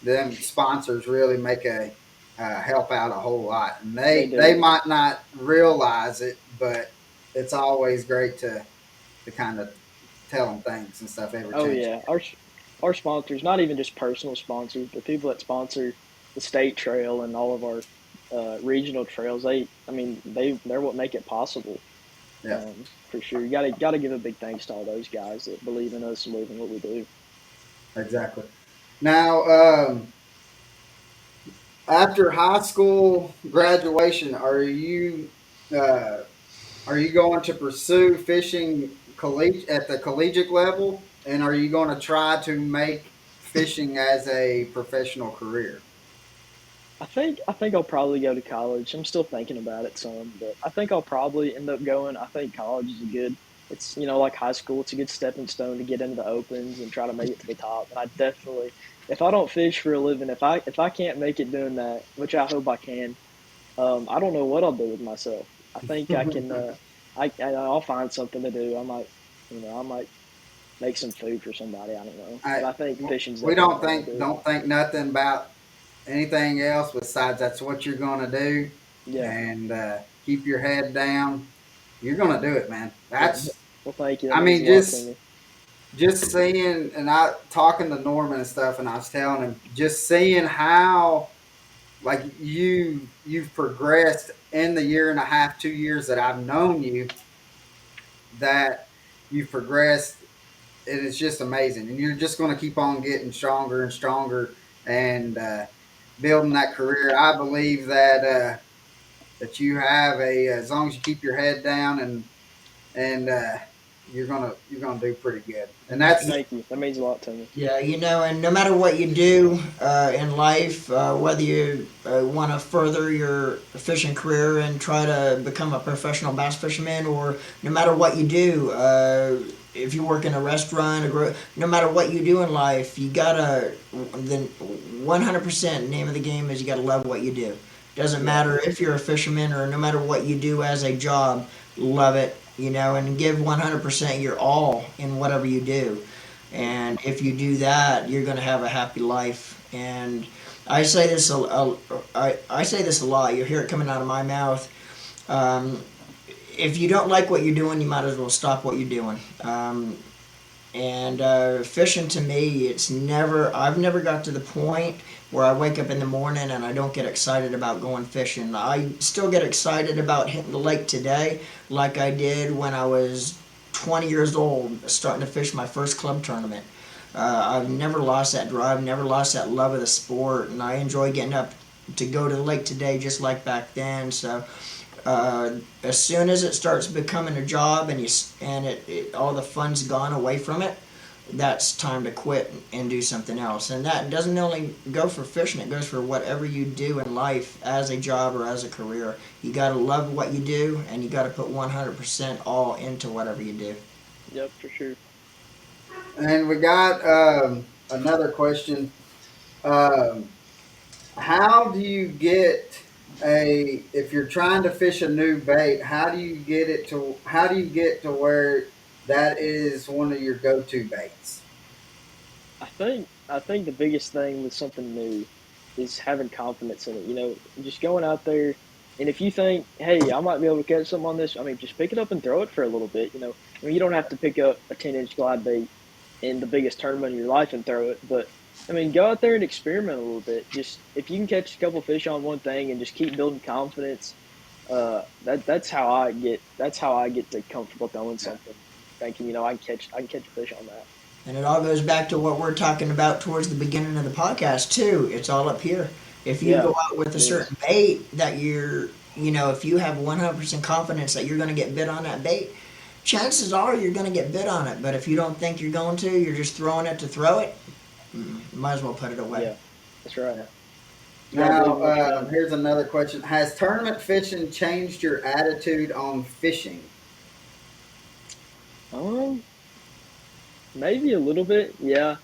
them sponsors really make a help out a whole lot, and They they do. might not realize it, but it's always great to kind of tell them things and stuff every Oh chance. yeah, our sponsors, not even just personal sponsors, but people that sponsor the state trail and all of our regional trails. They're what make it possible. Yeah, For sure. You gotta give a big thanks to all those guys that believe in us and believe in what we do. exactly. Now, after high school graduation, uh, are you going to pursue fishing at the collegiate level, and are you going to try to make fishing as a professional career? I think I'll probably go to college. I'm still thinking about it some, but I think I'll probably end up going. I think college is a good. It's like high school. It's a good stepping stone to get into the opens and try to make it to the top. And I definitely, if I don't fish for a living, if I can't make it doing that, which I hope I can, I don't know what I'll do with myself. I think I can. I'll find something to do. I might make some food for somebody. I don't know, but I I think fishing's we definitely what I'll do. don't think nothing about anything else besides that's what you're going to do, Yeah, and keep your head down. You're going to do it, man. yeah. That's Well, thank you. That I means a mean lot to me. just seeing and I talking to Norman and stuff, and I was telling him just seeing how like you've progressed in the year and a half, 2 years that I've known you, that you've progressed, and it's just amazing. And you're just going to keep on getting stronger and stronger, and building that career. I believe that you have as long as you keep your head down, and you're gonna do pretty good. And And that's Thank you. That means a lot to me. yeah, and no matter what you do in life, whether you want to further your fishing career and try to become a professional bass fisherman, or no matter what you do, if you work in a restaurant, no matter what you do in life, you gotta, the 100% name of the game is you gotta love what you do. Doesn't Yeah. matter if you're a fisherman or no matter what you do as a job, love it, and give 100% your all in whatever you do. And if you do that, you're going to have a happy life. And I say this I say this a lot. You hear it coming out of my mouth. Um, if you don't like what you're doing, you might as well stop what you're doing. And fishing to me, I've never got to the point where I wake up in the morning and I don't get excited about going fishing. I still get excited about hitting the lake today, like I did when I was 20 years old, starting to fish my first club tournament. I've never lost that drive, never lost that love of the sport, and I enjoy getting up to go to the lake today just like back then. So as soon as it starts becoming a job and all the fun's gone away from it, that's time to quit and do something else. And that doesn't only go for fishing; it goes for whatever you do in life as a job or as a career. You got to love what you do, and you got to put 100% all into whatever you do. Yep, for sure. and we got another question. Um, how do you get if you're trying to fish a new bait? How do you get to where that is one of your go-to baits? I think the biggest thing with something new is having confidence in it. Just going out there, and if you think, hey, I might be able to catch something on this, I mean, just pick it up and throw it for a little bit. I mean, you don't have to pick up a 10-inch glide bait in the biggest tournament of your life and throw it, but I mean, go out there and experiment a little bit. Just if you can catch a couple fish on one thing and just keep building confidence, that's how I get to comfortable throwing Yeah, something, thinking I can catch a fish on that. And it all goes back to what we're talking about towards the beginning of the podcast too. It's all up here. If you Yeah, go out with a it is. certain bait that if you have 100% confidence that you're going to get bit on that bait, chances are you're going to get bit on it. But if you don't think you're going to, you're just throwing it to throw it. Might as well put it away. Yeah, that's right. yeah. You gotta believe in Now, what you're doing. here's another question: has tournament fishing changed your attitude on fishing? Um, Maybe a little bit. Yeah.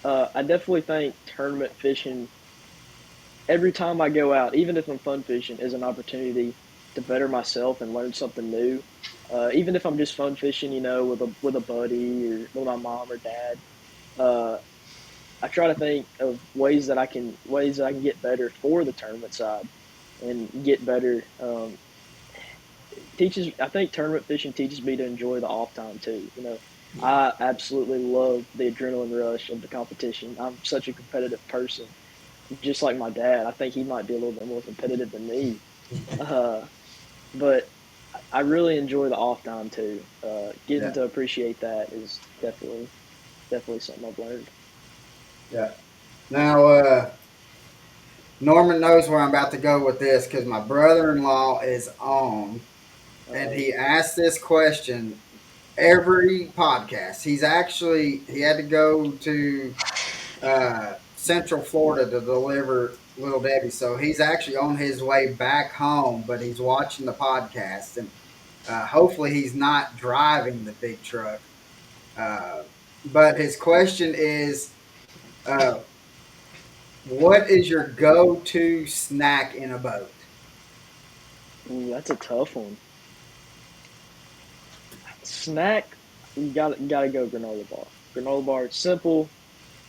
I definitely think tournament fishing, every time I go out, even if I'm fun fishing, is an opportunity to better myself and learn something new. Even if I'm just fun fishing, with a buddy or with my mom or dad, uh, I try to think of ways that I can get better for the tournament side and get better. I think tournament fishing teaches me to enjoy the off time too. Yeah. I absolutely love the adrenaline rush of the competition. I'm such a competitive person, just like my dad. I think he might be a little bit more competitive than me. Uh, but I really enjoy the off time too. Getting Yeah, to appreciate that is definitely something I've learned. yeah. Now, Norman knows where I'm about to go with this because my brother-in-law is on, and Oh, he asked this question. every podcast. He had to go to Central Florida to deliver Little Debbie, so he's actually on his way back home, but he's watching the podcast, and hopefully he's not driving the big truck. Uh, but his question is, uh, what is your go-to snack in a boat? Ooh, that's a tough one. Snack, you gotta go granola bar. Granola bar, it's simple,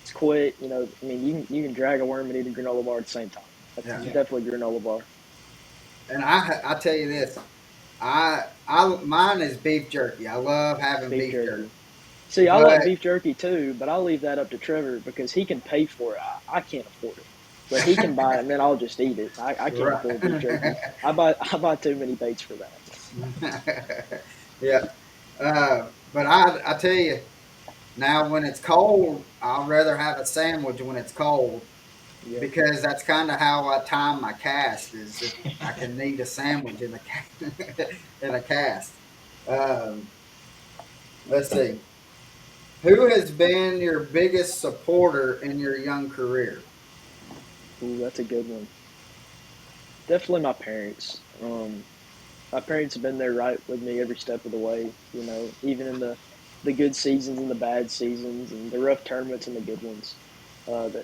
it's quick. I mean, you can drag a worm and eat a granola bar at the same time. That's Yeah, definitely granola bar. and I tell you this, I mine is beef jerky. I love having Beef beef jerky, jerky. See, I like but beef jerky too, but I'll leave that up to Trevor because he can pay for it. I can't afford it, but he can buy it and then I'll just eat it. I can't afford beef jerky. right. I buy too many baits for that. Yeah. But I tell you, now when it's cold, I'd rather have a sandwich when it's cold Yep. because that's kind of how I time my cast. Is if I can eat a sandwich in in a cast. Um, let's see. Who has been your biggest supporter in your young career? Ooh, that's a good one. Definitely my parents. My parents have been there right with me every step of the way. Even in the good seasons and the bad seasons and the rough tournaments and the good ones.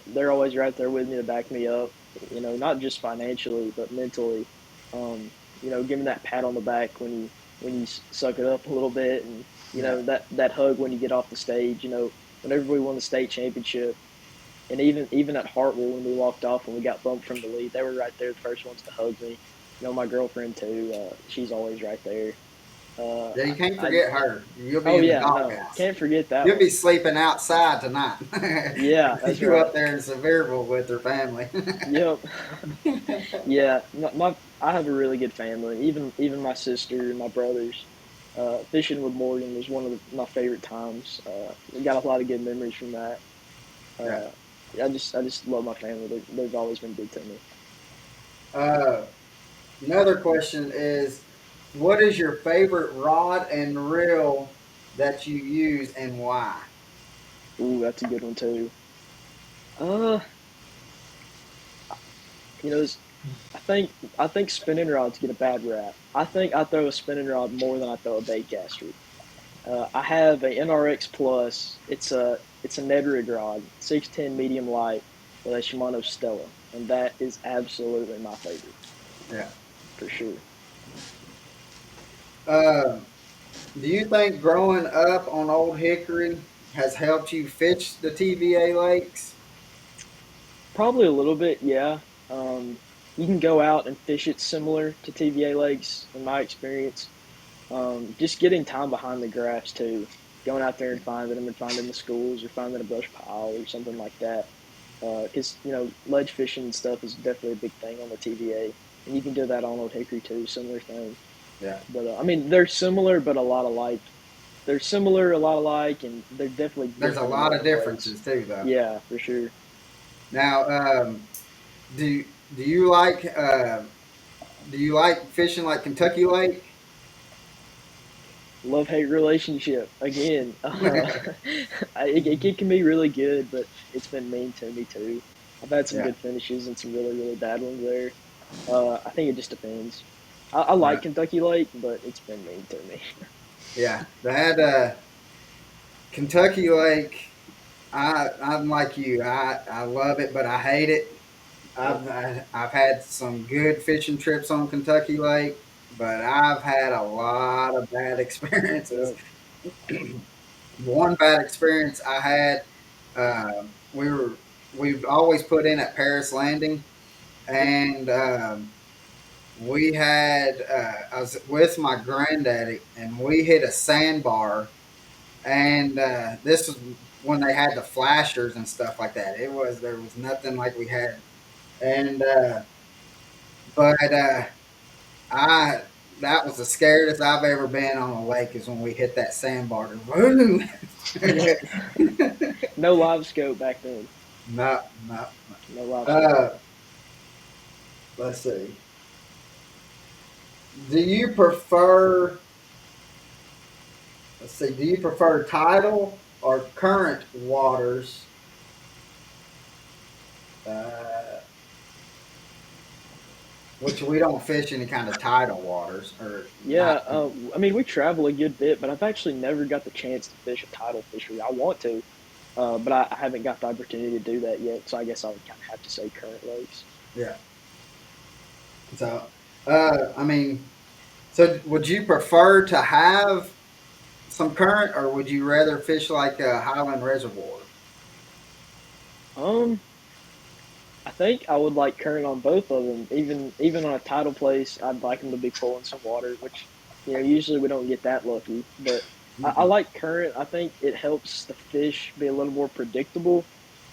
They're always right there with me to back me up. Not just financially but mentally. Giving that pat on the back when you suck it up a little bit, and Yeah. that hug when you get off the stage. Whenever we won the state championship, and even at Hartwell when we walked off and we got bumped from the lead, they were right there, the first ones to hug me. My girlfriend too. She's always right there. Yeah, you can't I forget her. You'll be Oh in the yeah, no, doghouse. can't forget that You'll be one. sleeping outside tonight. Yeah, that's You up right. there in Sevierville with her family. Yep. Yeah, I have a really good family. Even my sister and my brothers. Fishing with Morgan was one of my favorite times. I got a lot of good memories from that. Yeah. Uh, I just love my family. They've always been good to me. Uh, Another question is, what is your favorite rod and reel that you use and why? Ooh, that's a good one too. Uh, you know, I think spinning rods get a bad rap. I think I throw a spinning rod more than I throw a bait caster. I have a NRX Plus. It's a Ned rig rod, 610 medium light with a Shimano Stella, and that is absolutely my favorite Yeah. for sure. Um, do you think growing up on Old Hickory has helped you fish the TVA lakes? Probably a little bit, yeah. You can go out and fish it similar to TVA lakes, in my experience. Just getting time behind the graphs too, going out there and finding them and finding the schools or finding a brush pile or something like that. Because ledge fishing and stuff is definitely a big thing on the TVA, and you can do that on Old Hickory too, similar thing. Yeah. But I mean, they're similar but a lot alike. They're similar, a lot alike, and they're definitely There's a different in lot their of own ways. differences too, though. Yeah, for sure. Now, do you like fishing like Kentucky Lake? Love hate relationship again. It can be really good, but it's been mean to me too. I've had some Yeah. good finishes and some really really bad ones there. I think it just depends. I like Right. Kentucky Lake, but it's been mean to me. Yeah. That Kentucky Lake. I'm like you. I love it, but I hate it. Yep. I've had some good fishing trips on Kentucky Lake, but I've had a lot of bad experiences. Yep. One bad experience I had, we were we've always put in at Paris Landing, and we had I was with my granddaddy, and we hit a sandbar, and this was when they had the flashers and stuff like that. There was nothing like we had, and but I that was the scariest I've ever been on a lake is when we hit that sandbar. Woo! No live scope back then. No, no. No live scope. Uh, let's see. Do you prefer let's see. Do you prefer tidal or current waters? Uh, which we don't fish any kind of tidal waters or Yeah, not. I mean, we travel a good bit, but I've actually never got the chance to fish a tidal fishery. I want to, but I haven't got the opportunity to do that yet. So I guess I would kind of have to say current lakes. Yeah. So, I mean, so would you prefer to have some current, or would you rather fish like a Highland Reservoir? Um, I think I would like current on both of them. Even on a tidal place, I'd like them to be pulling some water, which usually we don't get that lucky. But I Mm-mm. like current. I think it helps the fish be a little more predictable,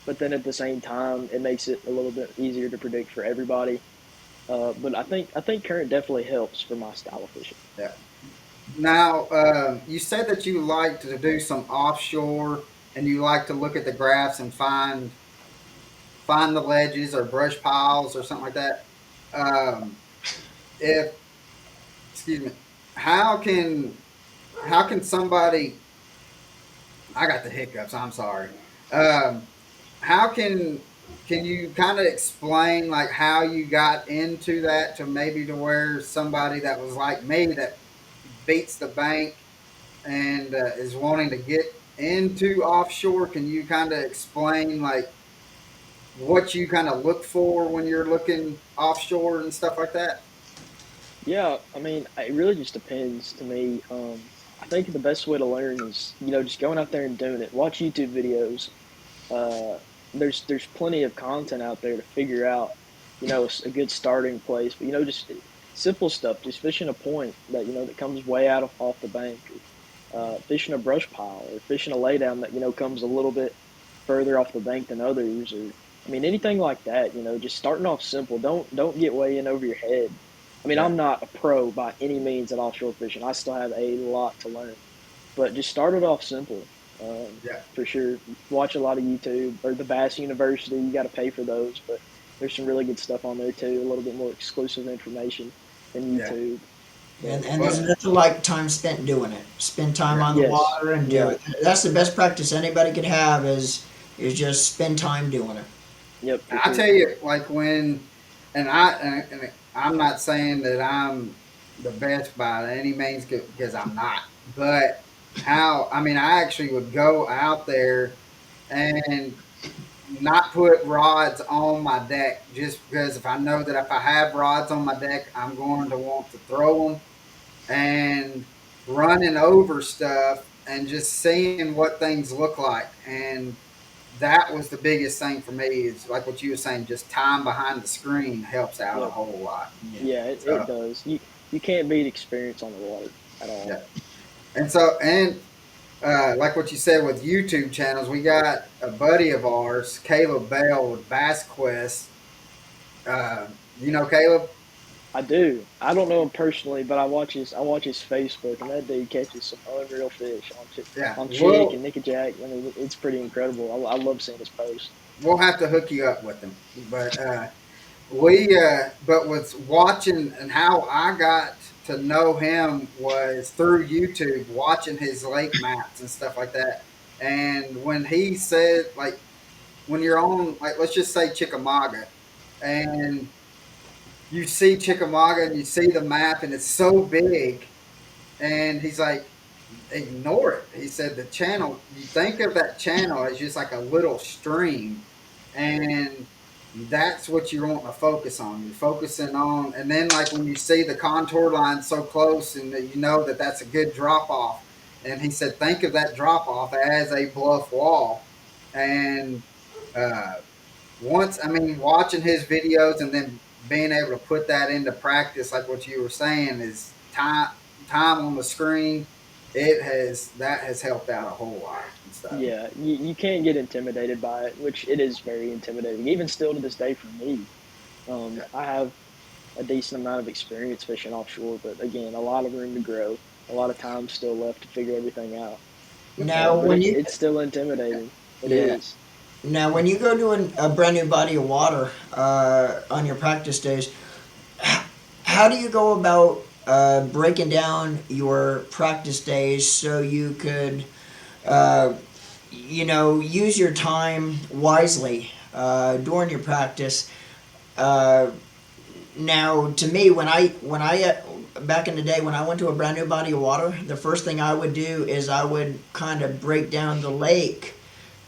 but then at the same time, it makes it a little bit easier to predict for everybody. But I think current definitely helps for my style of fishing. Yeah. Now, you said that you like to do some offshore, and you like to look at the graphs and find the ledges or brush piles or something like that. If excuse me, how can how can somebody? I got the hiccups. I'm sorry. Um, how can you kind of explain like how you got into that to maybe to where somebody that was like me that beats the bank and is wanting to get into offshore? Can you kind of explain like what you kind of look for when you're looking offshore and stuff like that? Yeah, I mean, it really just depends to me. I think the best way to learn is just going out there and doing it. Watch YouTube videos. Uh, there's plenty of content out there to figure out, a good starting place. But just simple stuff, just fishing a point that that comes way out of off the bank, or fishing a brush pile, or fishing a laydown that comes a little bit further off the bank than others, or I mean anything like that. Just starting off simple. Don't get way in over your head. I mean, Yeah, I'm not a pro by any means at offshore fishing. I still have a lot to learn, but just start it off simple. yeah, For sure. Watch a lot of YouTube or the Bass University. You got to pay for those, but there's some really good stuff on there too. A little bit more exclusive information than yeah. YouTube. And, But and there's Well, nothing like time spent doing it. Spend time yeah. on the yes, water and do yeah, it. That's the best practice anybody could have is just spend time doing it. yep, for I sure. tell you, like when, and I'm not saying that I'm the best by any means because I'm not, but how I mean, I actually would go out there and not put rods on my deck just because if I know that if I have rods on my deck, I'm going to want to throw them and running over stuff and just seeing what things look like. And that was the biggest thing for me is like what you were saying, just time behind the screen helps out a Yep, whole lot. Yeah. yeah, it So does. You can't beat experience on the water at yeah. all. And like what you said with YouTube channels, we got a buddy of ours, Caleb Bell with Bass Quest. You know Caleb? I do. I don't know him personally, but I watch his Facebook, and that dude catches some unreal fish Yeah. on Chick and Nick and Jack. I mean, it's pretty incredible. I love seeing his posts. We'll have to hook you up with him. But with watching and how I got to know him was through YouTube, watching his lake maps and stuff like that. And when he said, like, when you're on, like, let's just say Chickamauga, and you see Chickamauga and you see the map and it's so big, and he's like, ignore it. He said the channel, you think of that channel as just like a little stream, and that's what you're wanting to focus on. You're focusing on, and then like when you see the contour line so close, and that you know that that's a good drop off. And he said, think of that drop off as a bluff wall. And uh, once, I mean, watching his videos and then being able to put that into practice, like what you were saying, is time on the screen. It has that has helped out a whole lot and stuff. Yeah, you can't get intimidated by it, which it is very intimidating. Even still to this day for me, Yeah, I have a decent amount of experience fishing offshore, but again, a lot of room to grow, a lot of time still left to figure everything out. Now But when it's you it's still intimidating. It yeah. is. Now when you go to a brand new body of water on your practice days, how do you go about breaking down your practice days so you could, uh, use your time wisely during your practice. Uh, Now, to me, when I back in the day when I went to a brand new body of water, the first thing I would do is I would kind of break down the lake,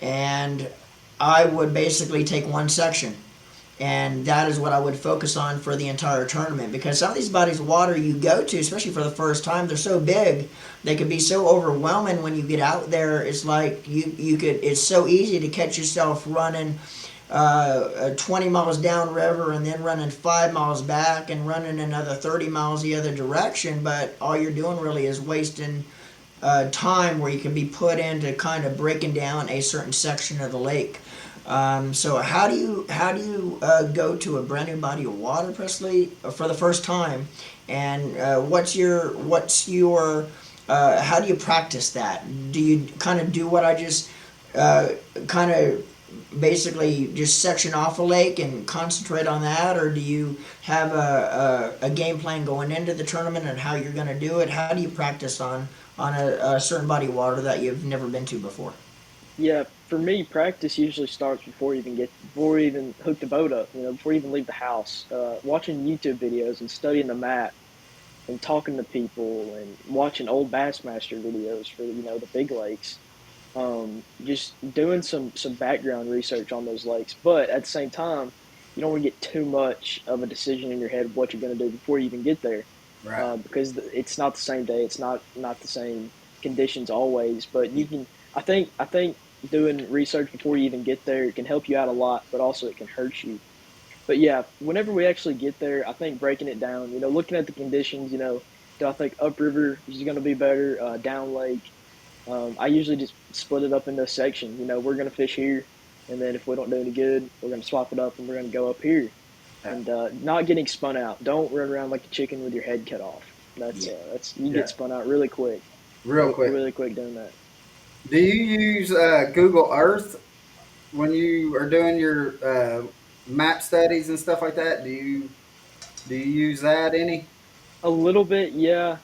and I would basically take one section, and that is what I would focus on for the entire tournament. Because some of these bodies of water you go to, especially for the first time, they're so big, they can be so overwhelming when you get out there. It's like you could. It's so easy to catch yourself running 20 miles downriver and then running 5 miles back and running another 30 miles the other direction, but all you're doing really is wasting time where you can be put into kind of breaking down a certain section of the lake. So how do you go to a brand new body of water, Presley, for the first time, and what's your how do you practice that? Do you kind of do what I just kind of basically just section off a lake and concentrate on that, or do you have a game plan going into the tournament and how you're going to do it? How do you practice on a certain body of water that you've never been to before? Yeah, for me, practice usually starts before you even hook the boat up. Before you even leave the house. Watching YouTube videos and studying the map and talking to people and watching old Bassmaster videos for the big lakes. Just doing some background research on those lakes, but at the same time, you don't want to get too much of a decision in your head of what you're going to do before you even get there, Right. because it's not the same day, it's not the same conditions always. But you can, I think doing research before you even get there can help you out a lot, but also it can hurt you. But yeah, whenever we actually get there, I think breaking it down, looking at the conditions, do I think upriver is going to be better, down lake? I usually just split it up into a section. We're going to fish here, and then if we don't do any good, we're going to swap it up and we're going to go up here. Yeah. And not getting spun out. Don't run around like a chicken with your head cut off. Yeah. That's you Yeah. get spun out really quick, Real quick. really quick doing that. Do you use Google Earth when you are doing your map studies and stuff like that? Do you use that any? A little bit, yeah.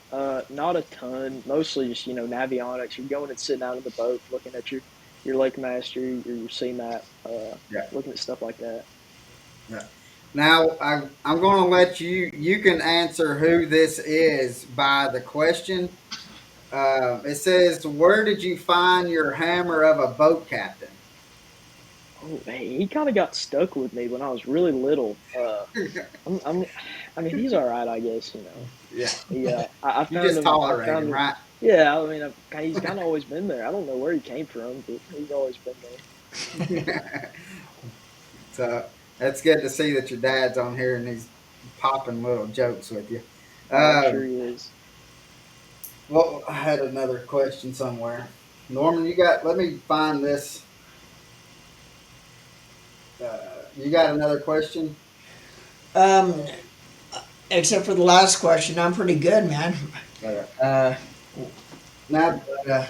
Not a ton. Mostly just Navionics. You're going and sitting out in the boat, looking at your Lake Master, your sea map, Yeah. looking at stuff like that. Yeah. Now I'm going to let you can answer who this is by the question. It says, "Where did you find your hammer of a boat captain?" Oh, hey, he kind of got stuck with me when I was really little. I mean, he's all right, I guess. Yeah, Yeah, I you found just him. tolerate him, right? Yeah, I mean, he's kind of always been there. I don't know where he came from, but he's always been there. So that's good to see that your dad's on here and he's popping little jokes with you. Oh, I'm sure Um, he is. well, I had another question somewhere. Norman, you got? Let me find this. You got another question? Um, Except for the last question, I'm pretty good, man. Okay. Uh, Now, uh,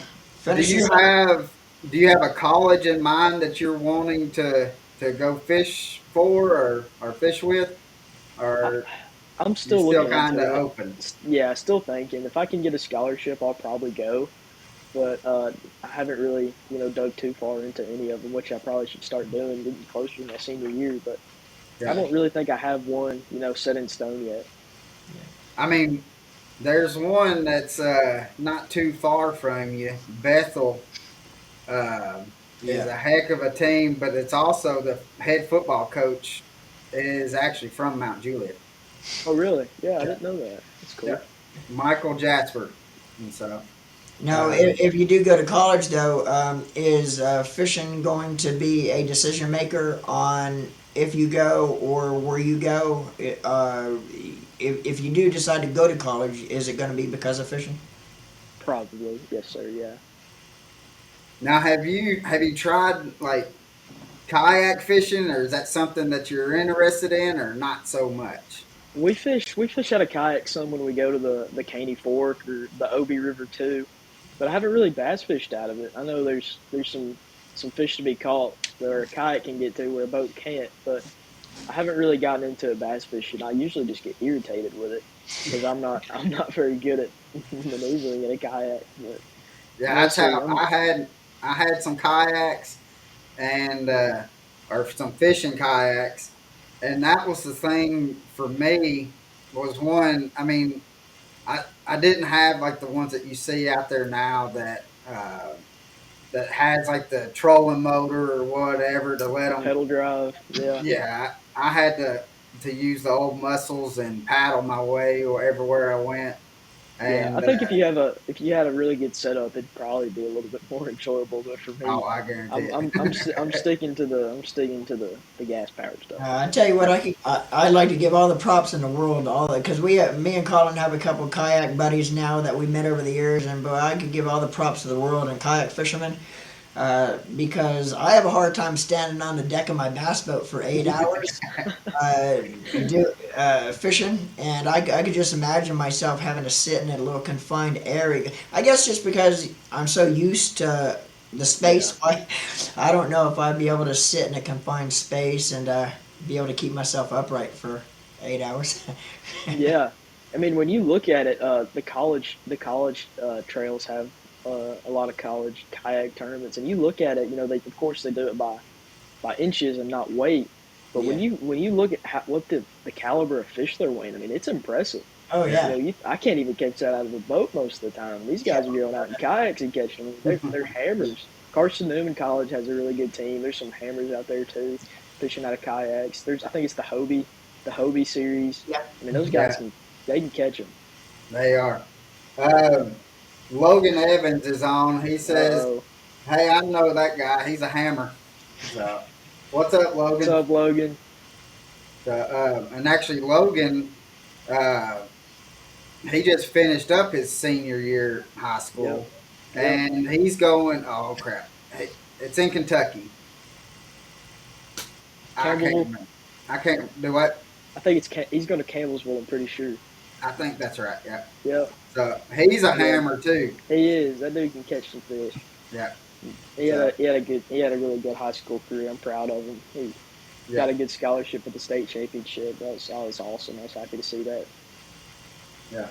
do Finish you this up. have do you have a college in mind that you're wanting to go fish for or fish with, I, or I'm you still still looking kind of into it. open? Yeah, still thinking if I can get a scholarship, I'll probably go. But I haven't really, dug too far into any of them, which I probably should start doing, getting closer to my senior year. But I Yeah. don't really think I have one, set in stone yet. I mean, there's one that's not too far from you. Bethel is Yeah. a heck of a team, but it's also the head football coach is actually from Mount Juliet. Oh, really? Yeah, I Yeah. didn't know that. That's Yeah. cool. Michael Jasper, and so Now, um, if you do go to college, though, is fishing going to be a decision maker on if you go or where you go? If you do decide to go to college, is it going to be because of fishing? Probably. Yes, sir. Yeah. now have you tried like kayak fishing, or is that something that you're interested in, or not so much? We fish out of kayak some when we go to the Caney Fork or the Obi River too, but I haven't really bass fished out of it. I know there's some fish to be caught where a kayak can get to where a boat can't, but I haven't really gotten into bass fishing. I usually just get irritated with it. because I'm not very good at maneuvering in a kayak. But Yeah, that's mostly, how I had some kayaks and or some fishing kayaks, and that was the thing for me was one. I mean, I didn't have like the ones that you see out there now that has like the trolling motor or whatever to let the them. pedal drive, yeah. Yeah, I had to use the old muscles and paddle my way or everywhere I went. Yeah, I And think if you had a really good setup, it'd probably be a little bit more enjoyable. But for oh, me, I guarantee I'm it. sticking to the gas powered stuff. I tell you what, I'd like to give all the props in the world to all that because me and Colin have a couple kayak buddies now that we met over the years, and boy, I could give all the props to the world and kayak fishermen because I have a hard time standing on the deck of my bass boat for 8 hours uh, fishing, and I could just imagine myself having to sit in a little confined area. I guess just because I'm so used to the Yeah, space, I don't know if I'd be able to sit in a confined space and be able to keep myself upright for 8 hours. yeah. I mean, when you look at it, the college trails have a lot of college kayak tournaments, and you look at it, you know, they of course they do it by inches and not weight. But Yeah. when you look at what the caliber of fish they're weighing, I mean, it's impressive. Oh Yeah, You yeah. know, I can't even catch that out of a boat most of the time. These Yeah. guys are going out in kayaks and catching them. They're hammers. Carson Newman College has a really good team. There's some hammers out there too, fishing out of kayaks. There's I think it's the Hobie series. Yeah. I mean, those Mhm. guys yeah, can catch them. they are. Um, Logan Evans is on. He Uh says, oh, "Hey, I know that guy. He's a hammer." So, what's up, what's Logan? up, Logan? And actually, Logan, uh, he just finished up his senior year high Yep, school, yep. and he's going. Oh crap! It's in Kentucky. I can't Campbellville. remember. I can't do what. I think he's going to Campbellsville. I'm pretty sure. I think that's right. Yeah. Yep, So he's a yep. hammer too. He is. That dude can catch some fish. Yeah. So He had a really good high school career. I'm proud of him. He yeah, got a good scholarship at the state championship. That was awesome. I was happy to see that. yeah.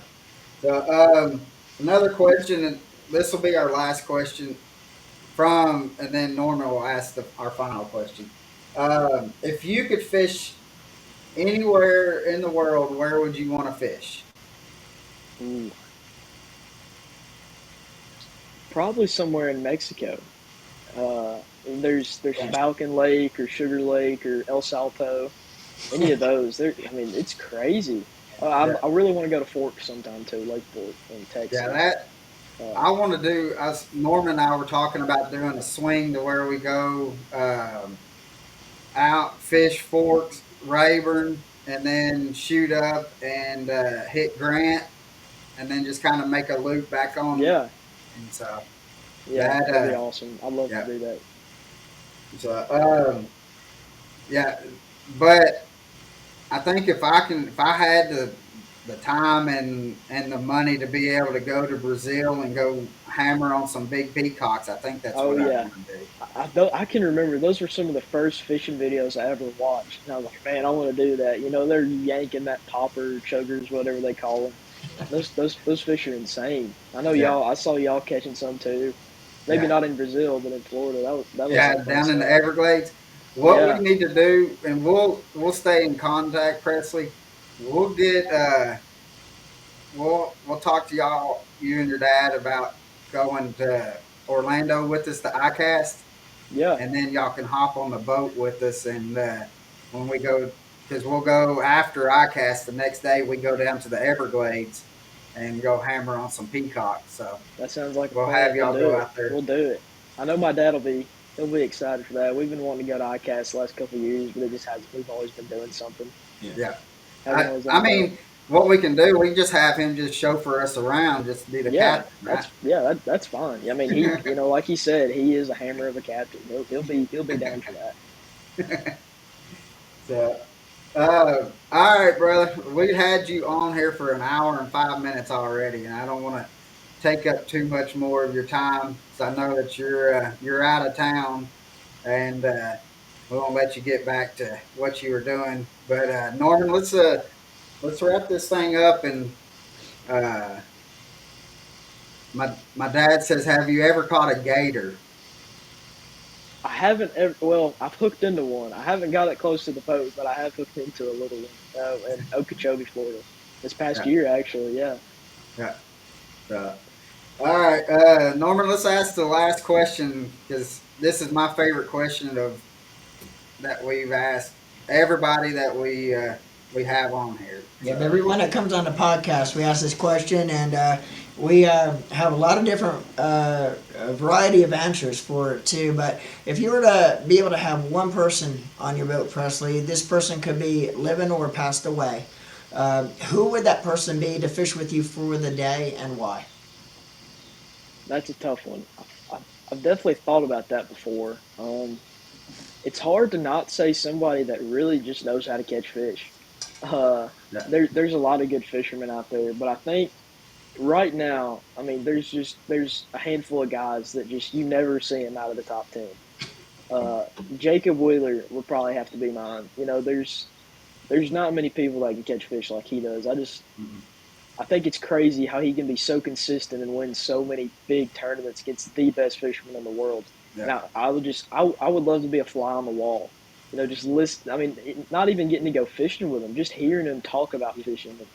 So another question, and this will be our last question from, and then Norman will ask our final question. If you could fish anywhere in the world, where would you want to fish? Ooh, probably somewhere in Mexico. There's Yeah. Falcon Lake or Sugar Lake or El Salto. Any of those. I mean, it's crazy. Yeah, I really want to go to Fork sometime too, Lake Fork in yeah. Texas. That Uh, I want to do. Us Norman and I were talking about doing a swing to where we go out, fish Forks, Rayburn, and then shoot up and hit Grant, and then just kind of make a loop back on. yeah, And so yeah, that that'd be awesome. I'd love to yeah. do that. So yeah, but I think if I had the time and the money to be able to go to Brazil and go hammer on some big peacocks, I think that's Oh what I'd yeah, want to do. I can remember those were some of the first fishing videos I ever watched, and I was like, man, I want to do that. You know, they're yanking that popper, chuggers, whatever they call them. Those fish are insane. I know Yeah, y'all. I saw y'all catching some too. Maybe yeah, not in Brazil, but in Florida. That was some yeah. fun Down in the stuff. Everglades, what we Yeah. need to do, and we'll stay in contact, Presley. We'll get we'll talk to y'all, you and your dad, about going to Orlando with us to ICAST, Yeah. and then y'all can hop on the boat with us. And when we go, because we'll go after ICAST the next day, we go down to the Everglades and go hammer on some peacocks. So That sounds like a we'll have plan. We'll y'all do go it. out there. We'll do it. I know my dad will be. He'll be excited for that. We've been wanting to go to ICAST the last couple of years, but it just hasn't. We've always been doing something. Yeah. Yeah, Hasn't always I lined up. mean, what we can do, we can just have him just chauffeur us around, just be the Yeah, captain, right? that's fine. I mean, you know, like he said, he is a hammer of a captain. He'll be down for that. So, all right, brother. We had you on here for an hour and 5 minutes already, and I don't want to take up too much more of your time. So I know that you're out of town, and we won't let you get back to what you were doing. But Norman, let's wrap this thing up. And uh, my dad says, "Have you ever caught a gator?" I haven't ever. Well, I've hooked into one. I haven't got it close to the boat, but I have hooked into a little one in Okeechobee, Florida, this past Yeah, year actually. Yeah. yeah. Uh, all right, Norman. Let's ask the last question because this is my favorite question of that we've asked everybody that we have on here. Yep, So everyone that comes on the podcast, we ask this question, and we have a lot of different a variety of answers for it too. But if you were to be able to have one person on your boat, Presley, this person could be living or passed away. Who would that person be to fish with you for the day, and why? That's a tough one. I've definitely thought about that before. It's hard to not say somebody that really just knows how to catch fish. Uh, yeah, there's a lot of good fishermen out there, but I think right now, I mean, there's a handful of guys that just you never see them out of the top 10. Uh, Jacob Wheeler would probably have to be mine. You know, there's not many people that can catch fish like he does. mm-mm. I think it's crazy how he can be so consistent and win so many big tournaments against the best fishermen in the world. And Yeah, I would love to be a fly on the wall. You know, just listen. I mean, not even getting to go fishing with him, just hearing him talk about fishing. And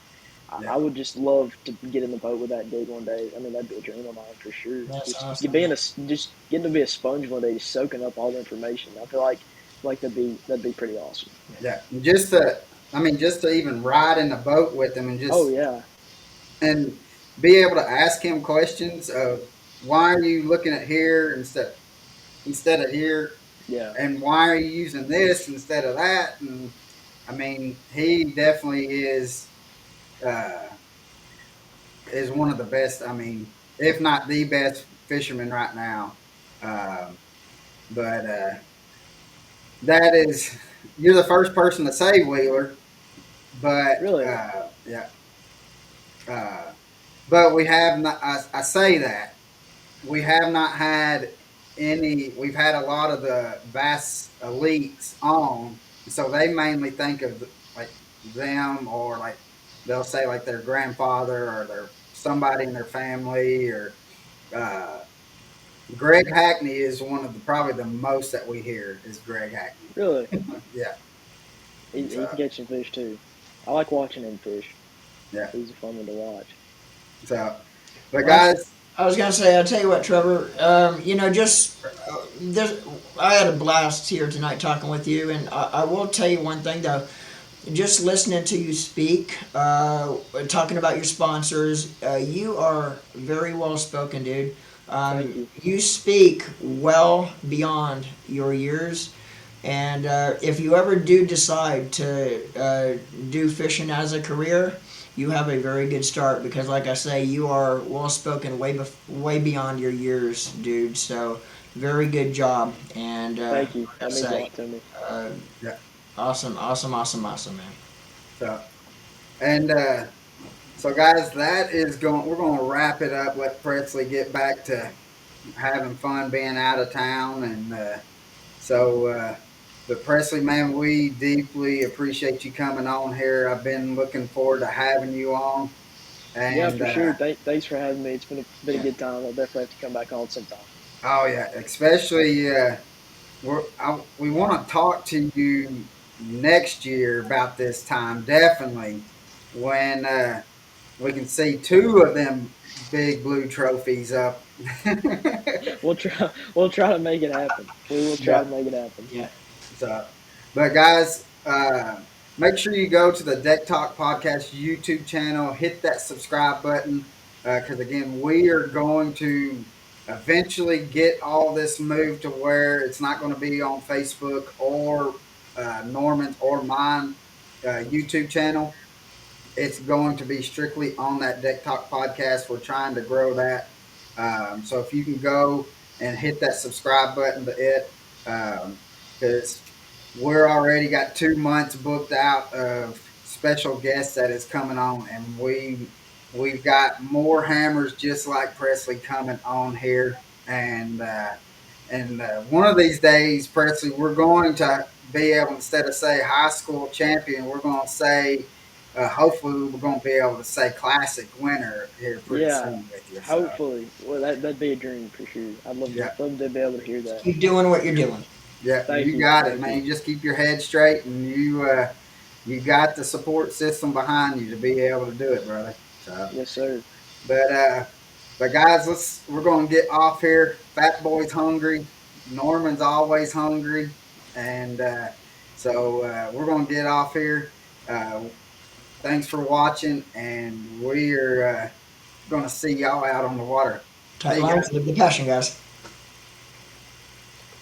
I yeah, would just love to get in the boat with that dude one day. I mean, that'd be a dream of mine for sure. That's Just awesome, being man. just getting to be a sponge one day, just soaking up all the information. I feel like that'd be pretty awesome. yeah. And just to, I mean, just to even ride in the boat with him and Oh just yeah, and be able to ask him questions of why are you looking at here instead of here, yeah. and why are you using this instead of that? And I mean, he definitely uh, is one of the best. I mean, if not the best fisherman right now. Um, but that is, you're the first person to say Wheeler, but Really, yeah, uh, but we have not. I say that we have not had any. We've had a lot of the vast elites on, so they mainly think of like them or like they'll say like their grandfather or their somebody in their family or uh, Greg Hackney is one of the probably the most that we hear is Greg Hackney. really. Yeah. He can So catch some fish too. I like watching him fish. yeah. He's a fun one to watch. So, but Well, guys, I was gonna say, I'll tell you what, Trevor. Just there's, I had a blast here tonight talking with you, and I will tell you one thing though. Just listening to you speak, talking about your sponsors, you are very well spoken, dude. Thank you. You speak well beyond your years. And if you ever do decide to do fishing as a career, you have a very good start because, like I say, you are well spoken way beyond your years, dude. So, very good job. And Thank you. like I That means a say, lot to me. uh, yeah. awesome, awesome, awesome, awesome, man. So and so guys, that is going. We're going to wrap it up. Let Presley get back to having fun being out of town, and so. But Presley, man, we deeply appreciate you coming on here. I've been looking forward to having you on, Yeah, and for sure. Thanks for having me. It's been a good time. I'll definitely have to come back on sometime. oh yeah, especially we want to talk to you next year about this time, definitely when we can see two of them big blue trophies up. We'll try to make it happen. We will try Yeah. to make it happen. Yeah. So, but guys, make sure you go to the Deck Talk Podcast YouTube channel, hit that subscribe button, because again, we are going to eventually get all this moved to where it's not going to be on Facebook or Norman's or mine YouTube channel. It's going to be strictly on that Deck Talk podcast. We're trying to grow that. So if you can go and hit that subscribe button to it, because we're already got 2 months booked out of special guests that is coming on, and we've got more hammers just like Presley coming on here, and one of these days, Presley, we're going to be able instead of say high school champion, we're going to say hopefully we're going to be able to say classic winner here pretty Yeah, soon with you. So hopefully. Well, that'd be a dream for sure. I'd yeah, love to be able to hear that. Keep doing what you're doing. yeah, Thank you you, got it, thank man. you. You just keep your head straight, and you got the support system behind you to be able to do it, brother. So, Yes, sir. but uh, but guys, we're gonna get off here. Fat Boy's hungry. Norman's always hungry, and we're gonna get off here. Uh, thanks for watching, and we're gonna see y'all out on the water. Tight See you lines, guys. live the passion, guys.